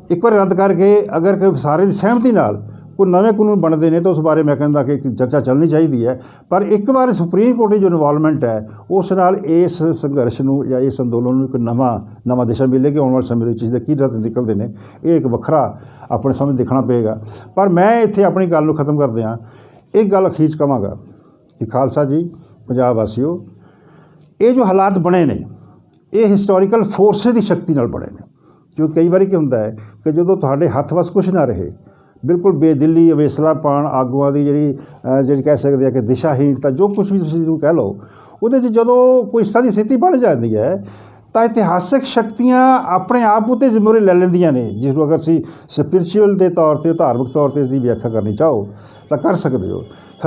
ਇੱਕ ਵਾਰ ਰੱਦ ਕਰਕੇ ਅਗਰ ਸਾਰੇ ਦੀ ਸਹਿਮਤੀ ਨਾਲ ਕੋਈ ਨਵੇਂ ਕਾਨੂੰਨ ਬਣਦੇ ਨੇ ਤਾਂ ਉਸ ਬਾਰੇ ਮੈਂ ਕਹਿੰਦਾ ਕਿ ਚਰਚਾ ਚੱਲਣੀ ਚਾਹੀਦੀ ਹੈ। ਪਰ ਇੱਕ ਵਾਰ ਸੁਪਰੀਮ ਕੋਰਟ ਦੀ ਜੋ ਇਨਵੋਲਵਮੈਂਟ ਹੈ ਉਸ ਨਾਲ ਇਸ ਸੰਘਰਸ਼ ਨੂੰ ਜਾਂ ਇਸ ਅੰਦੋਲਨ ਨੂੰ ਇੱਕ ਨਵਾਂ ਦਿਸ਼ਾ ਮਿਲੇਗੀ। ਆਉਣ ਵਾਲੇ ਸਮੇਂ ਵਿੱਚ ਇਸਦੇ ਕੀ ਰਿਜ਼ਲਟ ਨਿਕਲਦੇ ਨੇ ਇਹ ਇੱਕ ਵੱਖਰਾ ਆਪਣੇ ਸਾਹਮਣੇ ਦੇਖਣਾ ਪਏਗਾ। ਪਰ ਮੈਂ ਇੱਥੇ ਆਪਣੀ ਗੱਲ ਨੂੰ ਖਤਮ ਕਰਦਿਆਂ ਇੱਕ ਗੱਲ ਅਖੀਰ 'ਚ ਕਹਾਂਗਾ ਕਿ ਖਾਲਸਾ ਜੀ, ਪੰਜਾਬ ਵਾਸੀਓ, ਇਹ ਜੋ ਹਾਲਾਤ ਬਣੇ ਨੇ ਇਹ ਹਿਸਟੋਰੀਕਲ ਫੋਰਸਿਸ ਦੀ ਸ਼ਕਤੀ ਨਾਲ ਬਣੇ ਨੇ। ਕਿਉਂਕਿ ਕਈ ਵਾਰੀ ਕੀ ਹੁੰਦਾ ਹੈ ਕਿ ਜਦੋਂ ਤੁਹਾਡੇ ਹੱਥ ਵੱਸ ਕੁਛ ਨਾ ਰਹੇ, ਬਿਲਕੁਲ ਬੇਦਿਲੀ ਅਵੇਸਲਾਪਣ ਆਗੂਆਂ ਦੀ ਜਿਹੜੀ ਕਹਿ ਸਕਦੇ ਆ ਕਿ ਦਿਸ਼ਾਹੀਣਤਾ, ਜੋ ਕੁਛ ਵੀ ਤੁਸੀਂ ਇਹਨੂੰ ਕਹਿ ਲਓ, ਉਹਦੇ 'ਚ ਜਦੋਂ ਕੋਈ ਇਸ ਤਰ੍ਹਾਂ ਦੀ ਸਥਿਤੀ ਬਣ ਜਾਂਦੀ ਹੈ ਤਾਂ ਇਤਿਹਾਸਕ ਸ਼ਕਤੀਆਂ ਆਪਣੇ ਆਪ ਉੱਤੇ ਜ਼ਿੰਮੇਵਾਰੀ ਲੈ ਲੈਂਦੀਆਂ ਨੇ, ਜਿਸ ਨੂੰ ਅਗਰ ਤੁਸੀਂ ਸਪਿਰਿਚੁਅਲ ਦੇ ਤੌਰ 'ਤੇ, ਧਾਰਮਿਕ ਤੌਰ 'ਤੇ ਇਸਦੀ ਵਿਆਖਿਆ ਕਰਨੀ ਚਾਹੋ ਤਾਂ ਕਰ ਸਕਦੇ ਹੋ।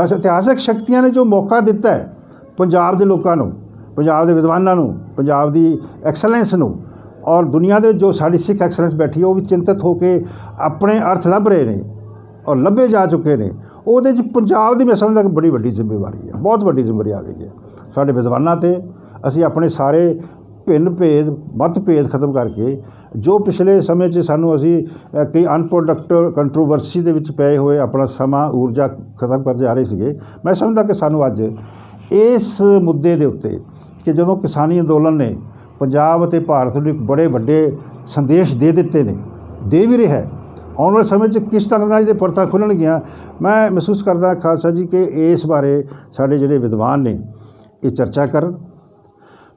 ਇਤਿਹਾਸਕ ਸ਼ਕਤੀਆਂ ਨੇ ਜੋ ਮੌਕਾ ਦਿੱਤਾ ਹੈ ਪੰਜਾਬ ਦੇ ਲੋਕਾਂ ਨੂੰ, ਪੰਜਾਬ ਦੇ ਵਿਦਵਾਨਾਂ ਨੂੰ, ਪੰਜਾਬ ਦੀ ਐਕਸਲੈਂਸ ਨੂੰ, ਔਰ ਦੁਨੀਆ ਦੇ ਜੋ ਸਾਡੀ ਸਿੱਖ ਐਕਸਲੈਂਸ ਬੈਠੀ ਹੈ ਉਹ ਵੀ ਚਿੰਤਤ ਹੋ ਕੇ ਆਪਣੇ ਅਰਥ ਲੱਭ ਰਹੇ ਨੇ ਔਰ ਲੱਭੇ ਜਾ ਚੁੱਕੇ ਨੇ। ਉਹਦੇ 'ਚ ਪੰਜਾਬ ਦੀ ਮੈਂ ਸਮਝਦਾ ਕਿ ਬੜੀ ਵੱਡੀ ਜ਼ਿੰਮੇਵਾਰੀ ਹੈ, ਬਹੁਤ ਵੱਡੀ ਜ਼ਿੰਮੇਵਾਰੀ ਆ ਗਈ ਹੈ ਸਾਡੇ ਵਿਦਵਾਨਾਂ 'ਤੇ। ਅਸੀਂ ਆਪਣੇ ਸਾਰੇ ਮਤਭੇਦ ਖਤਮ ਕਰਕੇ ਜੋ ਪਿਛਲੇ ਸਮੇਂ 'ਚ ਸਾਨੂੰ ਅਸੀਂ ਕਈ ਅਨਪ੍ਰੋਡਕਟਿਵ ਕੰਟਰੋਵਰਸੀ ਦੇ ਵਿੱਚ ਪਏ ਹੋਏ ਆਪਣਾ ਸਮਾਂ, ਊਰਜਾ ਖਤਮ ਕਰਦੇ ਆ ਰਹੇ ਸੀਗੇ, ਮੈਂ ਸਮਝਦਾ ਕਿ ਸਾਨੂੰ ਅੱਜ ਇਸ ਮੁੱਦੇ ਦੇ ਉੱਤੇ ਕਿ ਜਦੋਂ ਕਿਸਾਨੀ ਅੰਦੋਲਨ ਨੇ ਪੰਜਾਬ ਅਤੇ ਭਾਰਤ ਨੂੰ ਇੱਕ ਬੜੇ ਵੱਡੇ ਸੰਦੇਸ਼ ਦੇ ਦਿੱਤੇ ਨੇ, ਦੇ ਵੀ ਰਿਹਾ, ਆਉਣ ਵਾਲੇ ਸਮੇਂ 'ਚ ਕਿਸ ਢੰਗ ਨਾਲ ਇਹਦੇ ਪਰਤਾਂ ਖੁੱਲ੍ਹਣਗੀਆਂ, ਮੈਂ ਮਹਿਸੂਸ ਕਰਦਾ ਖਾਲਸਾ ਜੀ ਕਿ ਇਸ ਬਾਰੇ ਸਾਡੇ ਜਿਹੜੇ ਵਿਦਵਾਨ ਨੇ ਇਹ ਚਰਚਾ ਕਰਨ।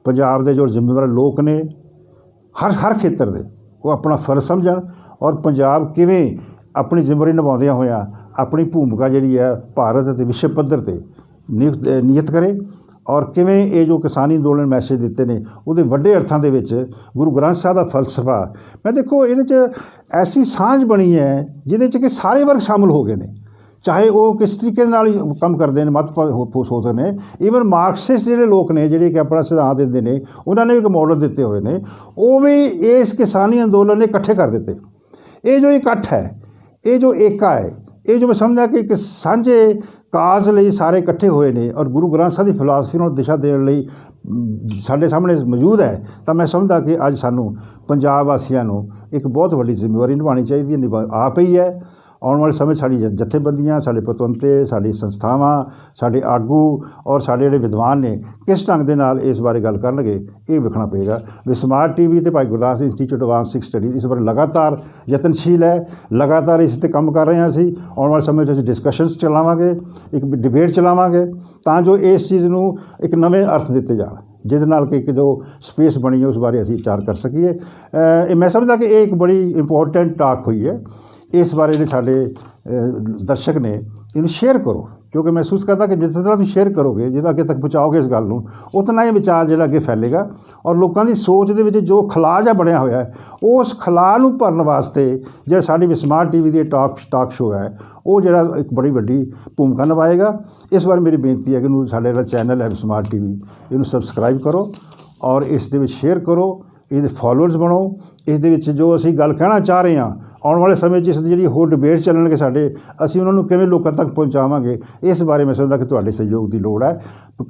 ਪੰਜਾਬ ਦੇ ਜੋ ਜ਼ਿੰਮੇਵਾਰ ਲੋਕ ਨੇ ਹਰ ਖੇਤਰ ਦੇ, ਉਹ ਆਪਣਾ ਫਰਜ਼ ਸਮਝਣ ਔਰ ਪੰਜਾਬ ਕਿਵੇਂ ਆਪਣੀ ਜ਼ਿੰਮੇਵਾਰੀ ਨਿਭਾਉਂਦਿਆਂ ਹੋਇਆਂ ਆਪਣੀ ਭੂਮਿਕਾ ਜਿਹੜੀ ਹੈ ਭਾਰਤ ਅਤੇ ਵਿਸ਼ਵ ਪੱਧਰ 'ਤੇ ਨਿਯਤ ਕਰੇ ਔਰ ਕਿਵੇਂ ਇਹ ਜੋ ਕਿਸਾਨੀ ਅੰਦੋਲਨ ਮੈਸੇਜ ਦਿੱਤੇ ਨੇ ਉਹਦੇ ਵੱਡੇ ਅਰਥਾਂ ਦੇ ਵਿੱਚ ਗੁਰੂ ਗ੍ਰੰਥ ਸਾਹਿਬ ਦਾ ਫਲਸਫਾ, ਮੈਂ ਦੇਖੋ ਇਹਦੇ 'ਚ ਐਸੀ ਸਾਂਝ ਬਣੀ ਹੈ ਜਿਹਦੇ 'ਚ ਕਿ ਸਾਰੇ ਵਰਗ ਸ਼ਾਮਿਲ ਹੋ ਗਏ ਨੇ, ਚਾਹੇ ਉਹ ਕਿਸ ਤਰੀਕੇ ਨਾਲ ਕੰਮ ਕਰਦੇ ਨੇ, ਮਤ ਸੋਚਦੇ ਨੇ। ਈਵਨ ਮਾਰਕਸਿਸਟ ਜਿਹੜੇ ਲੋਕ ਨੇ ਜਿਹੜੇ ਕਿ ਆਪਣਾ ਸਿਧਾਂਤ ਦਿੰਦੇ ਨੇ, ਉਹਨਾਂ ਨੇ ਵੀ ਇੱਕ ਮਾਡਲ ਦਿੱਤੇ ਹੋਏ ਨੇ, ਉਹ ਵੀ ਇਸ ਕਿਸਾਨੀ ਅੰਦੋਲਨ ਨੇ ਇਕੱਠੇ ਕਰ ਦਿੱਤੇ। ਇਹ ਜੋ ਇਕੱਠ ਹੈ, ਇਹ ਜੋ ਏਕਾ ਹੈ, ਇਹ ਜੋ ਮੈਂ ਸਮਝਦਾ ਕਿ ਇੱਕ ਸਾਂਝੇ ਕਾਜ਼ ਲਈ ਸਾਰੇ ਇਕੱਠੇ ਹੋਏ ਨੇ ਔਰ ਗੁਰੂ ਗ੍ਰੰਥ ਸਾਹਿਬ ਦੀ ਫਿਲਾਸਫੀ ਨੂੰ ਦਿਸ਼ਾ ਦੇਣ ਲਈ ਸਾਡੇ ਸਾਹਮਣੇ ਮੌਜੂਦ ਹੈ, ਤਾਂ ਮੈਂ ਸਮਝਦਾ ਕਿ ਅੱਜ ਸਾਨੂੰ ਪੰਜਾਬ ਵਾਸੀਆਂ ਨੂੰ ਇੱਕ ਬਹੁਤ ਵੱਡੀ ਜ਼ਿੰਮੇਵਾਰੀ ਨਿਭਾਉਣੀ ਚਾਹੀਦੀ ਹੈ, ਆਪ ਹੀ ਹੈ। ਆਉਣ ਵਾਲੇ ਸਮੇਂ ਸਾਡੀ ਜਥੇਬੰਦੀਆਂ, ਸਾਡੇ ਪਤਵੰਤੇ, ਸਾਡੀ ਸੰਸਥਾਵਾਂ, ਸਾਡੇ ਆਗੂ ਔਰ ਸਾਡੇ ਜਿਹੜੇ ਵਿਦਵਾਨ ਨੇ ਕਿਸ ਢੰਗ ਦੇ ਨਾਲ ਇਸ ਬਾਰੇ ਗੱਲ ਕਰਨਗੇ ਇਹ ਵੇਖਣਾ ਪਏਗਾ। ਵੀ ਸਮਾਰਟ ਟੀਵੀ ਅਤੇ ਭਾਈ ਗੁਰਦਾਸ ਇੰਸਟੀਚਿਊਟ ਐਡਵਾਂਸ ਸਿੱਖ ਸਟੱਡੀਜ਼ ਇਸ ਬਾਰੇ ਲਗਾਤਾਰ ਯਤਨਸ਼ੀਲ ਹੈ, ਲਗਾਤਾਰ ਇਸ 'ਤੇ ਕੰਮ ਕਰ ਰਹੇ ਹਾਂ। ਅਸੀਂ ਆਉਣ ਵਾਲੇ ਸਮੇਂ 'ਚ ਅਸੀਂ ਡਿਸਕਸ਼ਨਸ ਚਲਾਵਾਂਗੇ, ਇੱਕ ਡਿਬੇਟ ਚਲਾਵਾਂਗੇ ਤਾਂ ਜੋ ਇਸ ਚੀਜ਼ ਨੂੰ ਇੱਕ ਨਵੇਂ ਅਰਥ ਦਿੱਤੇ ਜਾਣ, ਜਿਹਦੇ ਨਾਲ ਕਿ ਇੱਕ ਜੋ ਸਪੇਸ ਬਣੀ ਹੈ ਉਸ ਬਾਰੇ ਅਸੀਂ ਵਿਚਾਰ ਕਰ ਸਕੀਏ। ਇਹ ਮੈਂ ਸਮਝਦਾ ਕਿ ਇਹ ਇੱਕ ਬੜੀ ਇੰਪੋਰਟੈਂਟ ਟਾਕ ਹੋਈ ਹੈ। ਇਸ ਬਾਰੇ ਜਿਹੜੇ ਸਾਡੇ ਦਰਸ਼ਕ ਨੇ ਇਹਨੂੰ ਸ਼ੇਅਰ ਕਰੋ, ਕਿਉਂਕਿ ਮਹਿਸੂਸ ਕਰਦਾ ਕਿ ਜਿਸ ਤਰ੍ਹਾਂ ਤੁਸੀਂ ਸ਼ੇਅਰ ਕਰੋਗੇ, ਜਿੱਦਾਂ ਅੱਗੇ ਤੱਕ ਪਹੁੰਚਾਓਗੇ ਇਸ ਗੱਲ ਨੂੰ, ਉਤਨਾ ਇਹ ਵਿਚਾਰ ਜਿਹੜਾ ਅੱਗੇ ਫੈਲੇਗਾ ਔਰ ਲੋਕਾਂ ਦੀ ਸੋਚ ਦੇ ਵਿੱਚ ਜੋ ਖਲਾਅ ਜਿਹਾ ਬਣਿਆ ਹੋਇਆ ਹੈ ਉਸ ਖਲਾਅ ਨੂੰ ਭਰਨ ਵਾਸਤੇ ਜਿਹੜਾ ਸਾਡੀ ਸਮਾਰਟ ਟੀਵੀ ਦੀ ਟਾਕ ਸ਼ੋਅ ਹੈ ਉਹ ਜਿਹੜਾ ਇੱਕ ਬੜੀ ਵੱਡੀ ਭੂਮਿਕਾ ਨਿਭਾਏਗਾ। ਇਸ ਵਾਰ ਮੇਰੀ ਬੇਨਤੀ ਹੈ ਕਿ ਸਾਡਾ ਜਿਹੜਾ ਚੈਨਲ ਹੈ ਸਮਾਰਟ ਟੀਵੀ, ਇਹਨੂੰ ਸਬਸਕ੍ਰਾਈਬ ਕਰੋ ਔਰ ਇਸ ਦੇ ਵਿੱਚ ਸ਼ੇਅਰ ਕਰੋ, ਇਹਦੇ ਫੋਲੋਅਰਸ ਬਣੋ। ਇਸ ਦੇ ਵਿੱਚ ਜੋ ਅਸੀਂ ਗੱਲ ਕਹਿਣਾ ਚਾਹ ਰਹੇ ਹਾਂ, ਆਉਣ ਵਾਲੇ ਸਮੇਂ 'ਚ ਇਸ ਦੀ ਜਿਹੜੀ ਹੋਰ ਡਿਬੇਟ ਚੱਲਣਗੇ ਸਾਡੇ, ਅਸੀਂ ਉਹਨਾਂ ਨੂੰ ਕਿਵੇਂ ਲੋਕਾਂ ਤੱਕ ਪਹੁੰਚਾਵਾਂਗੇ, ਇਸ ਬਾਰੇ ਮੈਂ ਸਮਝਦਾ ਕਿ ਤੁਹਾਡੇ ਸਹਿਯੋਗ ਦੀ ਲੋੜ ਹੈ।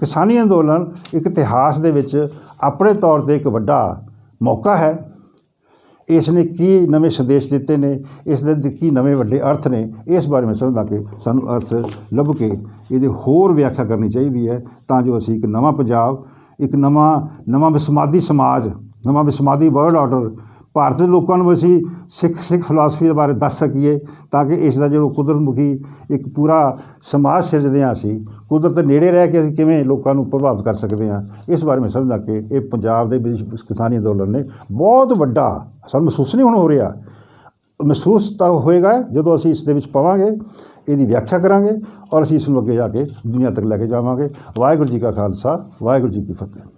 ਕਿਸਾਨੀ ਅੰਦੋਲਨ ਇੱਕ ਇਤਿਹਾਸ ਦੇ ਵਿੱਚ ਆਪਣੇ ਤੌਰ 'ਤੇ ਇੱਕ ਵੱਡਾ ਮੌਕਾ ਹੈ। ਇਸ ਨੇ ਕੀ ਨਵੇਂ ਸੰਦੇਸ਼ ਦਿੱਤੇ ਨੇ, ਇਸ ਦੇ ਕੀ ਨਵੇਂ ਵੱਡੇ ਅਰਥ ਨੇ, ਇਸ ਬਾਰੇ ਮੈਂ ਸਮਝਦਾ ਕਿ ਸਾਨੂੰ ਅਰਥ ਲੱਭ ਕੇ ਇਹਦੀ ਹੋਰ ਵਿਆਖਿਆ ਕਰਨੀ ਚਾਹੀਦੀ ਹੈ, ਤਾਂ ਜੋ ਅਸੀਂ ਇੱਕ ਨਵਾਂ ਪੰਜਾਬ, ਇੱਕ ਨਵਾਂ ਵਿਸਮਾਦੀ ਸਮਾਜ, ਨਵਾਂ ਵਿਸਮਾਦੀ ਵਰਲਡ ਆਰਡਰ ਭਾਰਤ ਦੇ ਲੋਕਾਂ ਨੂੰ ਅਸੀਂ ਸਿੱਖ ਫਿਲਾਸਫੀ ਦੇ ਬਾਰੇ ਦੱਸ ਸਕੀਏ, ਤਾਂ ਕਿ ਇਸ ਦਾ ਜਿਹੜਾ ਕੁਦਰਤ ਮੁਖੀ ਇੱਕ ਪੂਰਾ ਸਮਾਜ ਸਿਰਜਦੇ ਹਾਂ, ਅਸੀਂ ਕੁਦਰਤ ਦੇ ਨੇੜੇ ਰਹਿ ਕੇ ਅਸੀਂ ਕਿਵੇਂ ਲੋਕਾਂ ਨੂੰ ਪ੍ਰਭਾਵਿਤ ਕਰ ਸਕਦੇ ਹਾਂ। ਇਸ ਬਾਰੇ ਮੈਂ ਸਮਝਦਾ ਕਿ ਇਹ ਪੰਜਾਬ ਦੇ ਵਿੱਚ ਕਿਸਾਨੀ ਅੰਦੋਲਨ ਨੇ ਬਹੁਤ ਵੱਡਾ, ਸਾਨੂੰ ਮਹਿਸੂਸ ਨਹੀਂ ਹੁਣ ਹੋ ਰਿਹਾ, ਮਹਿਸੂਸ ਤਾਂ ਹੋਏਗਾ ਜਦੋਂ ਅਸੀਂ ਇਸ ਦੇ ਵਿੱਚ ਪਵਾਂਗੇ, ਇਹਦੀ ਵਿਆਖਿਆ ਕਰਾਂਗੇ ਔਰ ਅਸੀਂ ਇਸ ਨੂੰ ਅੱਗੇ ਜਾ ਕੇ ਦੁਨੀਆ ਤੱਕ ਲੈ ਕੇ ਜਾਵਾਂਗੇ। ਵਾਹਿਗੁਰੂ ਜੀ ਕਾ ਖਾਲਸਾ, ਵਾਹਿਗੁਰੂ ਜੀ ਕੀ ਫਤਿਹ।